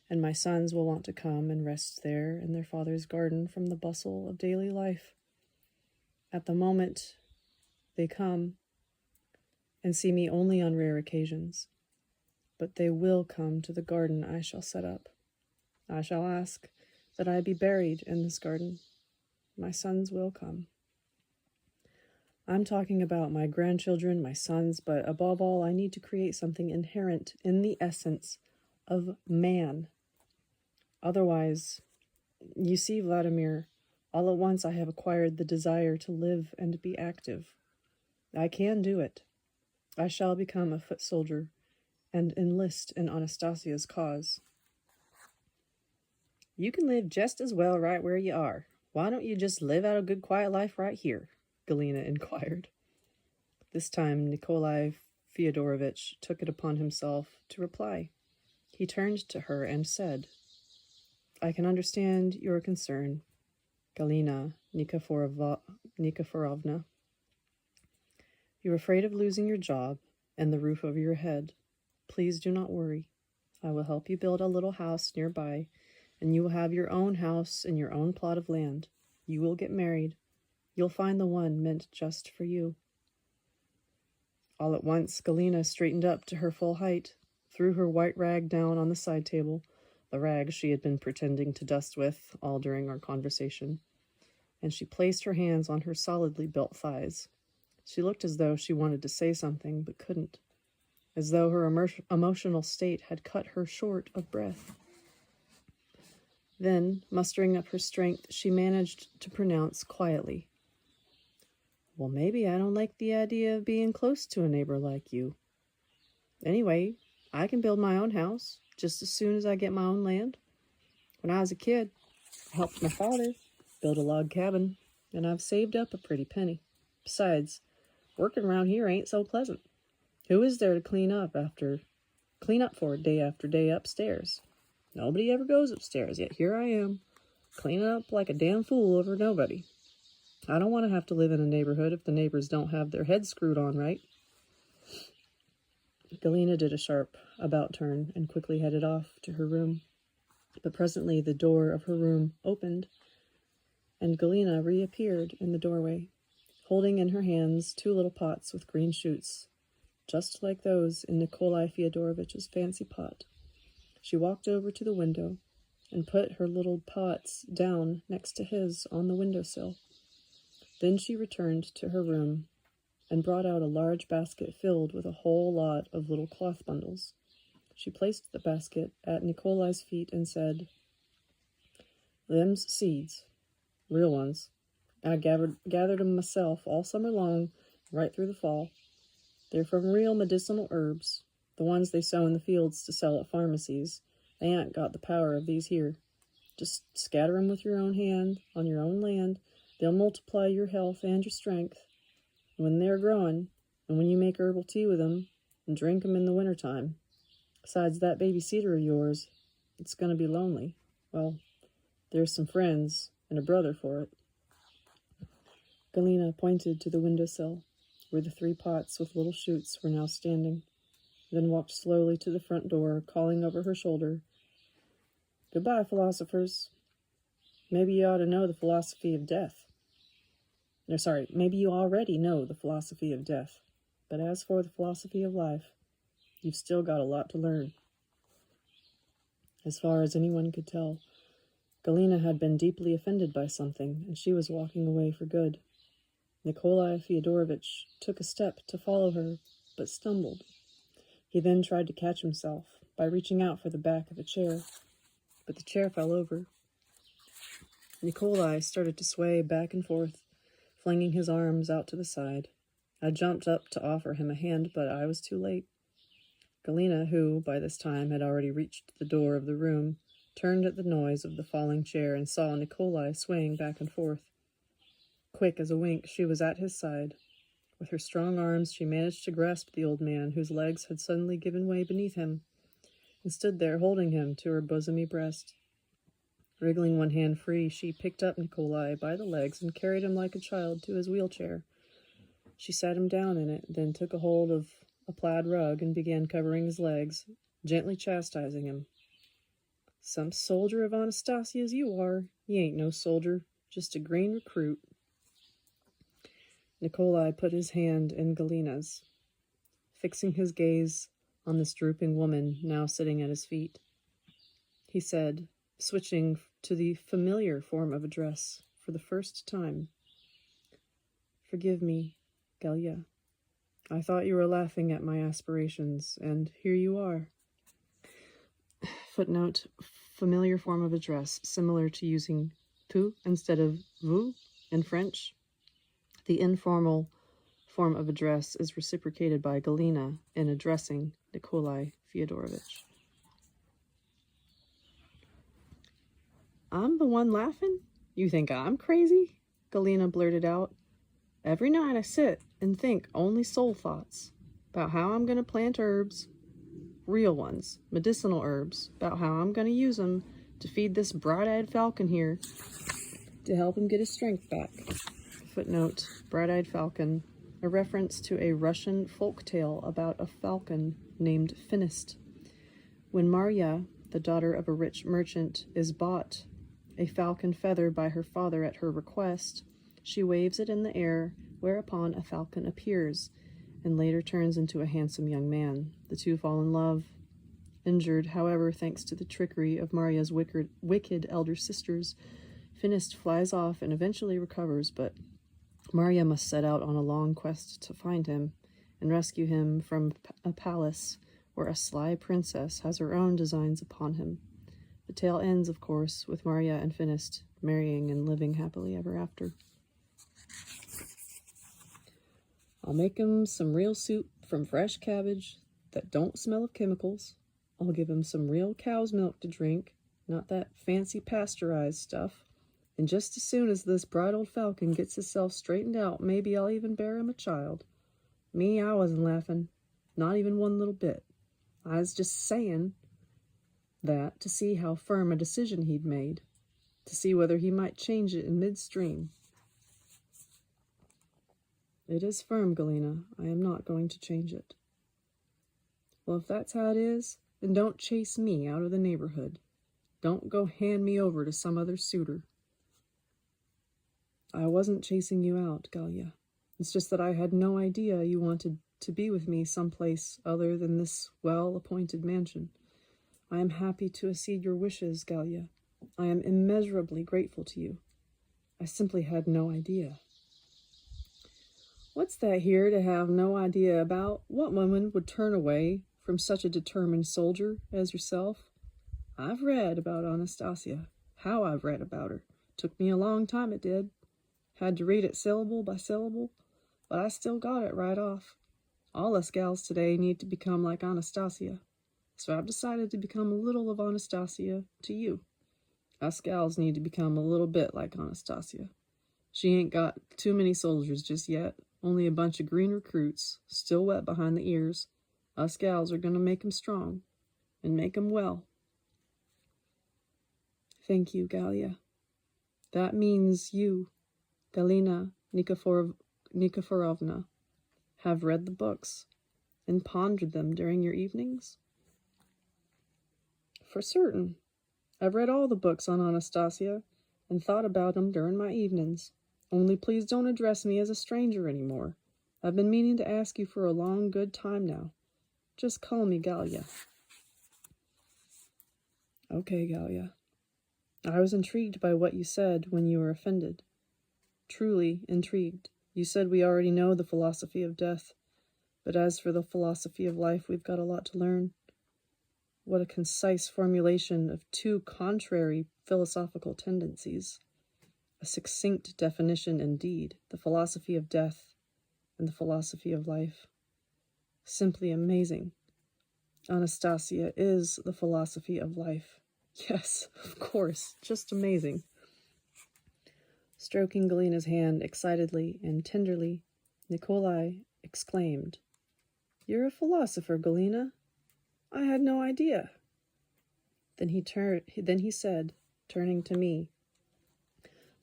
S1: and my sons will want to come and rest there in their father's garden from the bustle of daily life. At the moment, they come and see me only on rare occasions, but they will come to the garden I shall set up. I shall ask that I be buried in this garden. My sons will come. I'm talking about my grandchildren, my sons, but above all, I need to create something inherent in the essence of man. Otherwise, you see, Vladimir, all at once I have acquired the desire to live and be active. I can do it. I shall become a foot soldier and enlist in Anastasia's cause. You can live just as well right where you are. Why don't you just live out a good quiet life right here? Galina inquired. This time Nikolai Fyodorowitch took it upon himself to reply. He turned to her and said, I can understand your concern, Galina Nikiforovna. You're afraid of losing your job and the roof over your head. Please do not worry. I will help you build a little house nearby, and you will have your own house and your own plot of land. You will get married. You'll find the one meant just for you. All at once, Galina straightened up to her full height, threw her white rag down on the side table, the rag she had been pretending to dust with all during our conversation, and she placed her hands on her solidly built thighs. She looked as though she wanted to say something, but couldn't, as though her emotional state had cut her short of breath. Then, mustering up her strength, she managed to pronounce quietly, Well, maybe I don't like the idea of being close to a neighbor like you. Anyway, I can build my own house just as soon as I get my own land. When I was a kid, I helped my father build a log cabin, and I've saved up a pretty penny. Besides, working around here ain't so pleasant. Who is there to clean up for day after day upstairs? Nobody ever goes upstairs, yet here I am, cleaning up like a damn fool over nobody. I don't want to have to live in a neighborhood if the neighbors don't have their heads screwed on right. Galina did a sharp about-turn and quickly headed off to her room. But presently the door of her room opened, and Galina reappeared in the doorway, holding in her hands 2 little pots with green shoots, just like those in Nikolai Fyodorowitch's fancy pot. She walked over to the window and put her little pots down next to his on the windowsill. Then she returned to her room and brought out a large basket filled with a whole lot of little cloth bundles. She placed the basket at Nikolai's feet and said, Them's seeds, real ones. I gathered 'em myself all summer long, right through the fall. They're from real medicinal herbs, the ones they sow in the fields to sell at pharmacies. They ain't got the power of these here. Just scatter 'em with your own hand, on your own land. They'll multiply your health and your strength. When they're growing, and when you make herbal tea with 'em, and drink 'em in the wintertime. Besides that baby cedar of yours, it's going to be lonely. Well, there's some friends and a brother for it. Galina pointed to the windowsill, where the 3 pots with little shoots were now standing, then walked slowly to the front door, calling over her shoulder, Goodbye, philosophers. Maybe you ought to know the philosophy of death. Maybe you already know the philosophy of death. But as for the philosophy of life, you've still got a lot to learn. As far as anyone could tell, Galina had been deeply offended by something, and she was walking away for good. Nikolai Fyodorowitch took a step to follow her, but stumbled. He then tried to catch himself by reaching out for the back of a chair, but the chair fell over. Nikolai started to sway back and forth, flinging his arms out to the side. I jumped up to offer him a hand, but I was too late. Galina, who, by this time, had already reached the door of the room, turned at the noise of the falling chair and saw Nikolai swaying back and forth. Quick as a wink, she was at his side. With her strong arms, she managed to grasp the old man, whose legs had suddenly given way beneath him, and stood there holding him to her bosomy breast. Wriggling one hand free, she picked up Nikolai by the legs and carried him like a child to his wheelchair. She sat him down in it, then took a hold of a plaid rug and began covering his legs, gently chastising him. "Some soldier of Anastasia's you are. You ain't no soldier, just a green recruit." Nikolai put his hand in Galina's, fixing his gaze on this drooping woman now sitting at his feet. He said, switching to the familiar form of address for the first time, "Forgive me, Galia. I thought you were laughing at my aspirations, and here you are." Footnote, familiar form of address, similar to using tu instead of vous in French. The informal form of address is reciprocated by Galina in addressing Nikolai Fyodorovich. "I'm the one laughing? You think I'm crazy?" Galina blurted out. "Every night I sit and think only soul thoughts about how I'm going to plant herbs, real ones, medicinal herbs, about how I'm going to use them to feed this bright-eyed falcon here to help him get his strength back." Footnote, bright-eyed falcon, a reference to a Russian folk tale about a falcon named Finist. When Marya, the daughter of a rich merchant, is bought a falcon feather by her father at her request, she waves it in the air, whereupon a falcon appears, and later turns into a handsome young man. The two fall in love. Injured, however, thanks to the trickery of Marya's wicked elder sisters, Finist flies off and eventually recovers, but Marya must set out on a long quest to find him and rescue him from a palace where a sly princess has her own designs upon him. The tale ends, of course, with Marya and Finist marrying and living happily ever after. "I'll make him some real soup from fresh cabbage that don't smell of chemicals. I'll give him some real cow's milk to drink, not that fancy pasteurized stuff. And just as soon as this bright old falcon gets himself straightened out, maybe I'll even bear him a child." Me, I wasn't laughing. Not even one little bit. I was just saying that to see how firm a decision he'd made, to see whether he might change it in midstream. "It is firm, Galina. I am not going to change it." "Well, if that's how it is, then don't chase me out of the neighborhood. Don't go hand me over to some other suitor." "I wasn't chasing you out, Galia. It's just that I had no idea you wanted to be with me someplace other than this well-appointed mansion. I am happy to accede your wishes, Galia. I am immeasurably grateful to you. I simply had no idea." "What's that here to have no idea about? What woman would turn away from such a determined soldier as yourself? I've read about Anastasia. How I've read about her. Took me a long time, it did. Had to read it syllable by syllable, but I still got it right off. All us gals today need to become like Anastasia. So I've decided to become a little of Anastasia to you. Us gals need to become a little bit like Anastasia. She ain't got too many soldiers just yet, only a bunch of green recruits, still wet behind the ears. Us gals are going to make 'em strong, and make 'em well." "Thank you, Galia. That means you, Galina Nikiforovna, have read the books and pondered them during your evenings?" "For certain. I've read all the books on Anastasia and thought about them during my evenings. Only please don't address me as a stranger anymore. I've been meaning to ask you for a long, good time now. Just call me Galia." "Okay, Galia. I was intrigued by what you said when you were offended. Truly intrigued. You said we already know the philosophy of death, but as for the philosophy of life, we've got a lot to learn. What a concise formulation of two contrary philosophical tendencies. A succinct definition indeed, the philosophy of death and the philosophy of life. Simply amazing. Anastasia is the philosophy of life. Yes, of course, just amazing." Stroking Galina's hand excitedly and tenderly, Nikolai exclaimed, "You're a philosopher, Galina. I had no idea." Then he said, turning to me.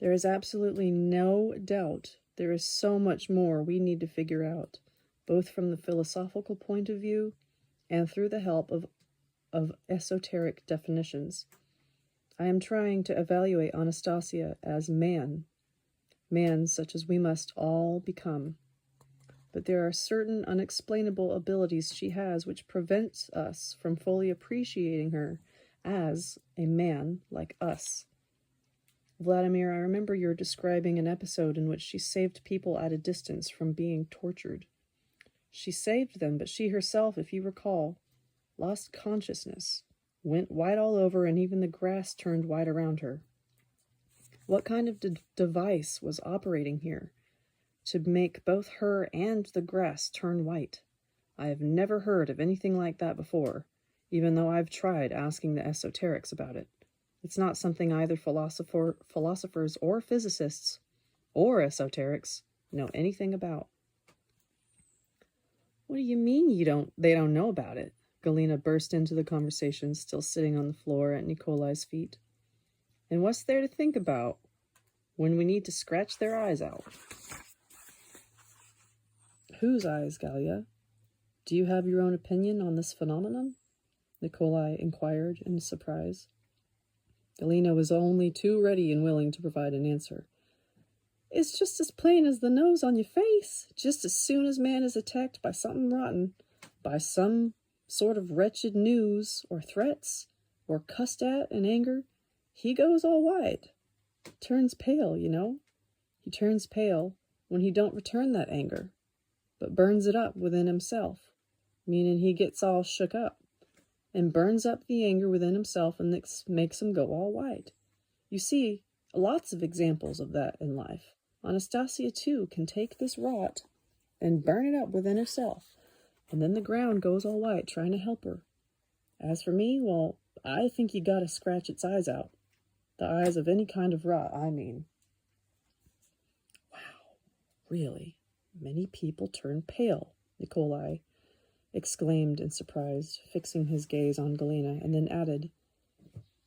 S1: There is absolutely no doubt there is so much more we need to figure out, both from the philosophical point of view and through the help of esoteric definitions. I am trying to evaluate Anastasia as man such as we must all become. But there are certain unexplainable abilities she has which prevents us from fully appreciating her as a man like us. Vladimir, I remember you're describing an episode in which she saved people at a distance from being tortured. She saved them, but she herself, if you recall, lost consciousness, went white all over, and even the grass turned white around her. What kind of device was operating here to make both her and the grass turn white? I have never heard of anything like that before, even though I've tried asking the esoterics about it. It's not something either philosophers or physicists or esoterics know anything about. What do you mean they don't know about it? Galina burst into the conversation, still sitting on the floor at Nikolai's feet. And what's there to think about when we need to scratch their eyes out? Whose eyes, Galia? Do you have your own opinion on this phenomenon? Nikolai inquired in surprise. Galina was only too ready and willing to provide an answer. It's just as plain as the nose on your face. Just as soon as man is attacked by something rotten, by some sort of wretched news or threats, or cussed at in anger, he goes all white. Turns pale, you know. He turns pale when he don't return that anger, but burns it up within himself, meaning he gets all shook up, and burns up the anger within himself and makes him go all white. You see, lots of examples of that in life. Anastasia, too, can take this rot and burn it up within herself, and then the ground goes all white trying to help her. As for me, well, I think you gotta scratch its eyes out. The eyes of any kind of rot, I mean. Wow, really? Many people turn pale, Nikolai exclaimed in surprise, fixing his gaze on Galina, and then added,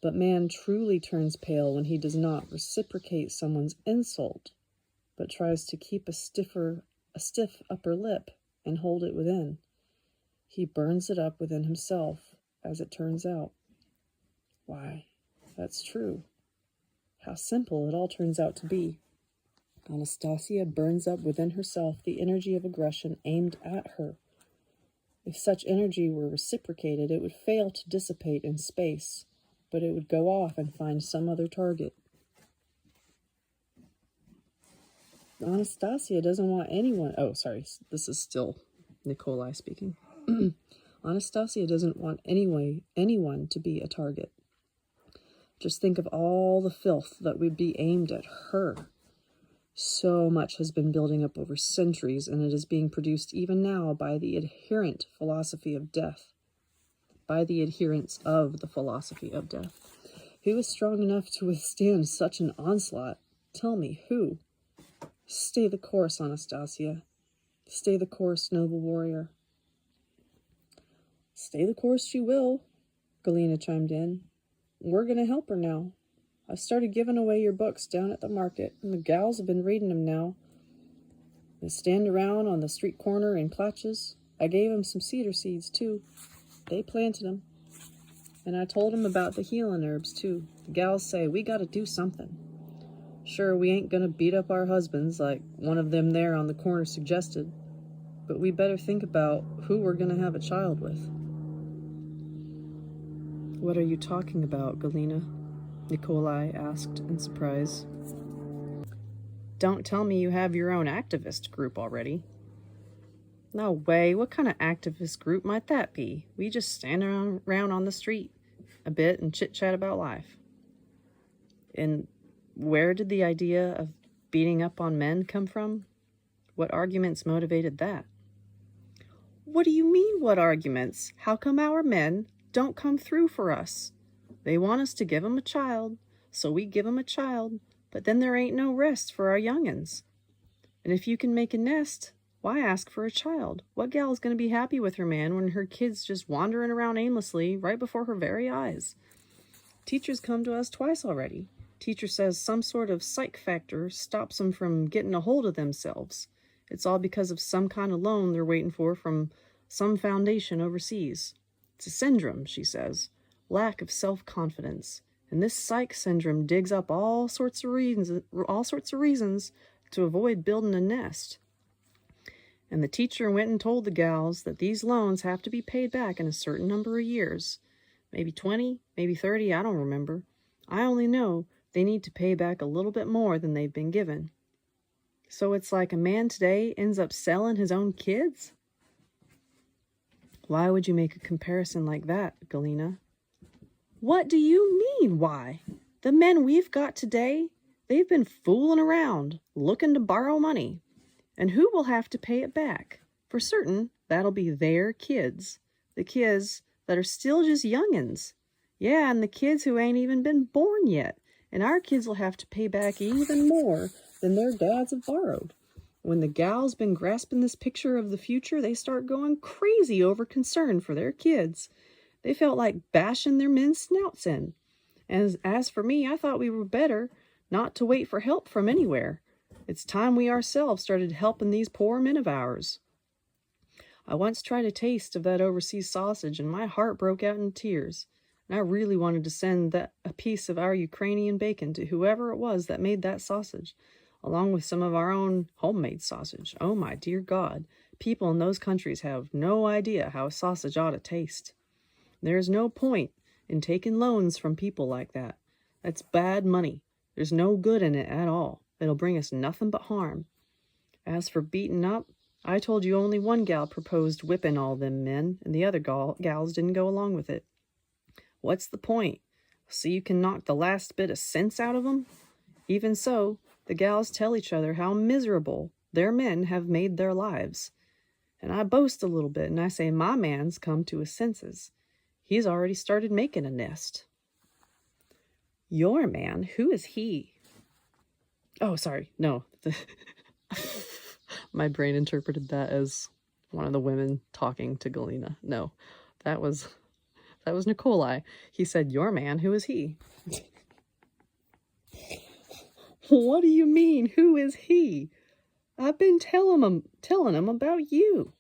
S1: but man truly turns pale when he does not reciprocate someone's insult, but tries to keep a stiff upper lip and hold it within. He burns it up within himself, as it turns out. Why, that's true. How simple it all turns out to be. Anastasia burns up within herself the energy of aggression aimed at her. If such energy were reciprocated, it would fail to dissipate in space, but it would go off and find some other target. Anastasia doesn't want anyone... Oh, sorry, this is still Nikolai speaking. Anastasia doesn't want anyone to be a target. Just think of all the filth that would be aimed at her. So much has been building up over centuries, and it is being produced even now by the adherent philosophy of death. By the adherents of the philosophy of death. Who is strong enough to withstand such an onslaught? Tell me, who? Stay the course, Anastasia. Stay the course, noble warrior. Stay the course she will, Galina chimed in. We're going to help her now. I've started giving away your books down at the market, and the gals have been reading them now. They stand around on the street corner in Platches. I gave them some cedar seeds, too. They planted them. And I told them about the healing herbs, too. The gals say, we got to do something. Sure, we ain't going to beat up our husbands like one of them there on the corner suggested, but we better think about who we're going to have a child with. What are you talking about, Galina? Nikolai asked in surprise. Don't tell me you have your own activist group already. No way, what kind of activist group might that be? We just stand around on the street a bit and chit-chat about life. And where did the idea of beating up on men come from? What arguments motivated that? What do you mean, what arguments? How come our men don't come through for us? They want us to give them a child, so we give them a child, but then there ain't no rest for our young'uns. And if you can make a nest, why ask for a child? What gal's gonna be happy with her man when her kid's just wandering around aimlessly right before her very eyes? Teacher's come to us twice already. Teacher says some sort of psych factor stops them from getting a hold of themselves. It's all because of some kind of loan they're waiting for from some foundation overseas. It's a syndrome, she says. Lack of self-confidence. And this psych syndrome digs up all sorts of reasons to avoid building a nest. And the teacher went and told the gals that these loans have to be paid back in a certain number of years. Maybe 20, maybe 30, I don't remember. I only know they need to pay back a little bit more than they've been given. So it's like a man today ends up selling his own kids? Why would you make a comparison like that, Galena? What do you mean, why? The men we've got today, they've been fooling around, looking to borrow money. And who will have to pay it back? For certain, that'll be their kids. The kids that are still just youngins. Yeah, and the kids who ain't even been born yet. And our kids will have to pay back even more than their dads have borrowed. When the gals been grasping this picture of the future, they start going crazy over concern for their kids. They felt like bashing their men's snouts in. And as for me, I thought we were better not to wait for help from anywhere. It's time we ourselves started helping these poor men of ours. I once tried a taste of that overseas sausage, and my heart broke out in tears. And I really wanted to send a piece of our Ukrainian bacon to whoever it was that made that sausage, along with some of our own homemade sausage. Oh my dear God, people in those countries have no idea how a sausage ought to taste. There's no point in taking loans from people like that. That's bad money. There's no good in it at all. It'll bring us nothing but harm. As for beating up, I told you only one gal proposed whipping all them men, and the other gals didn't go along with it. What's the point? So you can knock the last bit of sense out of them? Even so, the gals tell each other how miserable their men have made their lives. And I boast a little bit, and I say my man's come to his senses. He's already started making a nest. Your man? Who is he? Oh, sorry. No. My brain interpreted that as one of the women talking to Galena. No, that was Nikolai. He said, your man, who is he? What do you mean, who is he? I've been telling him about you.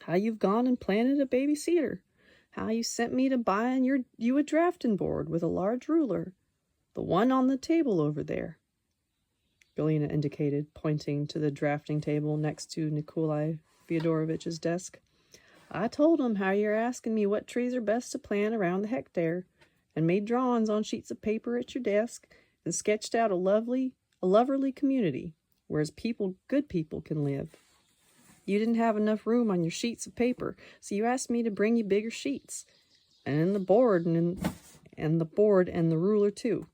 S1: How you've gone and planted a baby cedar. How you sent me to buy you a drafting board with a large ruler. The one on the table over there. Galena indicated, pointing to the drafting table next to Nikolai Fyodorovich's desk. I told him how you're asking me what trees are best to plant around the hectare, and made drawings on sheets of paper at your desk, and sketched out a loverly community, where good people can live. You didn't have enough room on your sheets of paper, so you asked me to bring you bigger sheets, and the board and the ruler too.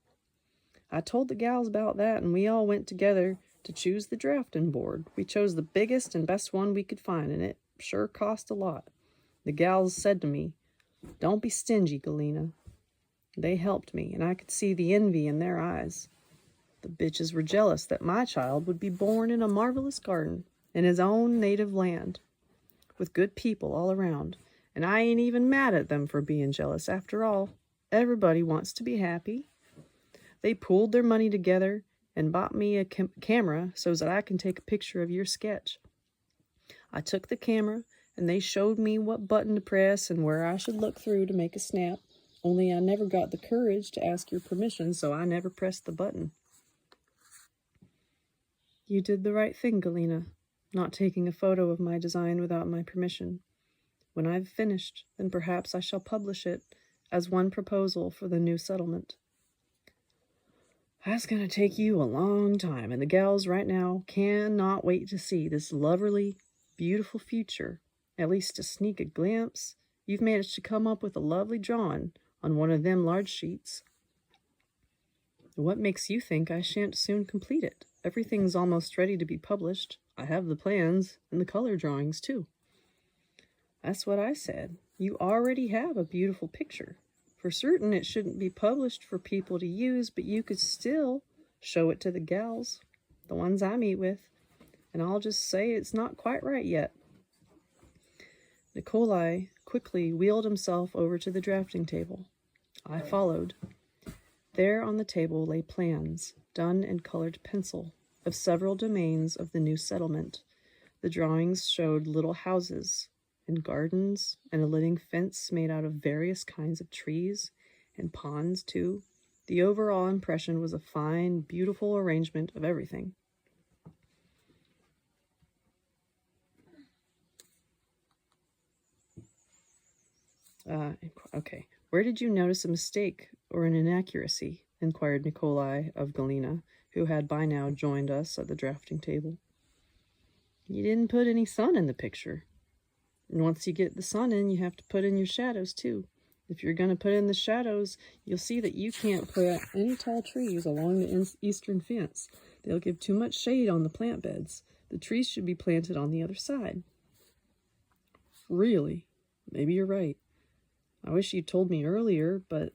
S1: I told the gals about that, and we all went together to choose the drafting board. We chose the biggest and best one we could find, and it sure cost a lot. The gals said to me, don't be stingy, Galena. They helped me, and I could see the envy in their eyes. The bitches were jealous that my child would be born in a marvelous garden, in his own native land, with good people all around. And I ain't even mad at them for being jealous. After all, everybody wants to be happy. They pooled their money together and bought me a camera so that I can take a picture of your sketch. I took the camera, and they showed me what button to press and where I should look through to make a snap, only I never got the courage to ask your permission, so I never pressed the button. You did the right thing, Galena, not taking a photo of my design without my permission. When I've finished, then perhaps I shall publish it as one proposal for the new settlement. That's going to take you a long time, and the gals right now cannot wait to see this lovely, beautiful future, at least to sneak a glimpse. You've managed to come up with a lovely drawing on one of them large sheets. What makes you think I shan't soon complete it? Everything's almost ready to be published. I have the plans and the color drawings, too. That's what I said. You already have a beautiful picture. For certain, it shouldn't be published for people to use, but you could still show it to the gals, the ones I meet with, and I'll just say it's not quite right yet. Nikolai quickly wheeled himself over to the drafting table. I followed. There on the table lay plans, done in colored pencil, of several domains of the new settlement. The drawings showed little houses and gardens and a living fence made out of various kinds of trees and ponds, too. The overall impression was a fine, beautiful arrangement of everything. Okay. Where did you notice a mistake or an inaccuracy? Inquired Nikolai of Galina, who had by now joined us at the drafting table. You didn't put any sun in the picture. And once you get the sun in, you have to put in your shadows, too. If you're going to put in the shadows, you'll see that you can't put any tall trees along the eastern fence. They'll give too much shade on the plant beds. The trees should be planted on the other side. Really? Maybe you're right. I wish you'd told me earlier, but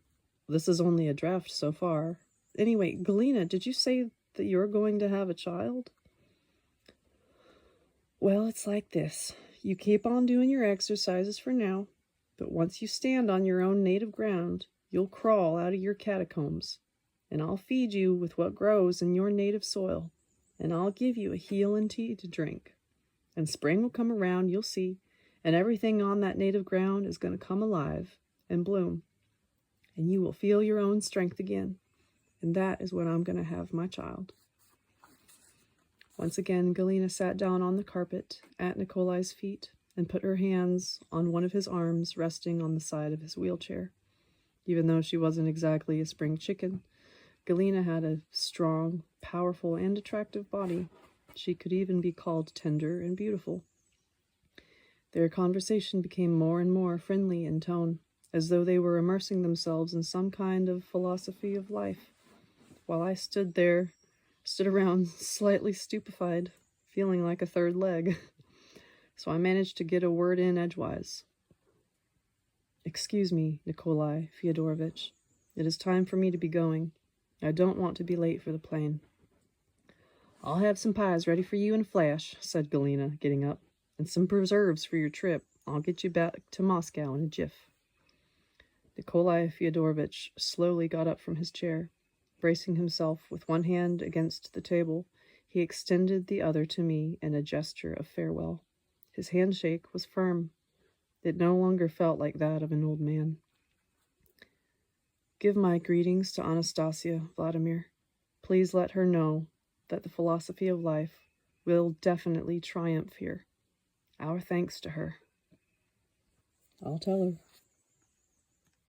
S1: this is only a draft so far. Anyway, Galina, did you say that you're going to have a child? Well, it's like this. You keep on doing your exercises for now, but once you stand on your own native ground, you'll crawl out of your catacombs, and I'll feed you with what grows in your native soil, and I'll give you a healing tea to drink. And spring will come around, you'll see, and everything on that native ground is going to come alive and bloom, and you will feel your own strength again, and that is when I'm going to have my child. Once again, Galina sat down on the carpet at Nikolai's feet and put her hands on one of his arms resting on the side of his wheelchair. Even though she wasn't exactly a spring chicken, Galina had a strong, powerful, and attractive body. She could even be called tender and beautiful. Their conversation became more and more friendly in tone, as though they were immersing themselves in some kind of philosophy of life, while I stood around slightly stupefied, feeling like a third leg. So I managed to get a word in edgewise. Excuse me, Nikolai Fyodorovich. It is time for me to be going. I don't want to be late for the plane. I'll have some pies ready for you in a flash, said Galina, getting up, and some preserves for your trip. I'll get you back to Moscow in a jiff. Nikolai Fyodorovich slowly got up from his chair. Bracing himself with one hand against the table, he extended the other to me in a gesture of farewell. His handshake was firm. It no longer felt like that of an old man. Give my greetings to Anastasia, Vladimir. Please let her know that the philosophy of life will definitely triumph here. Our thanks to her. I'll tell her.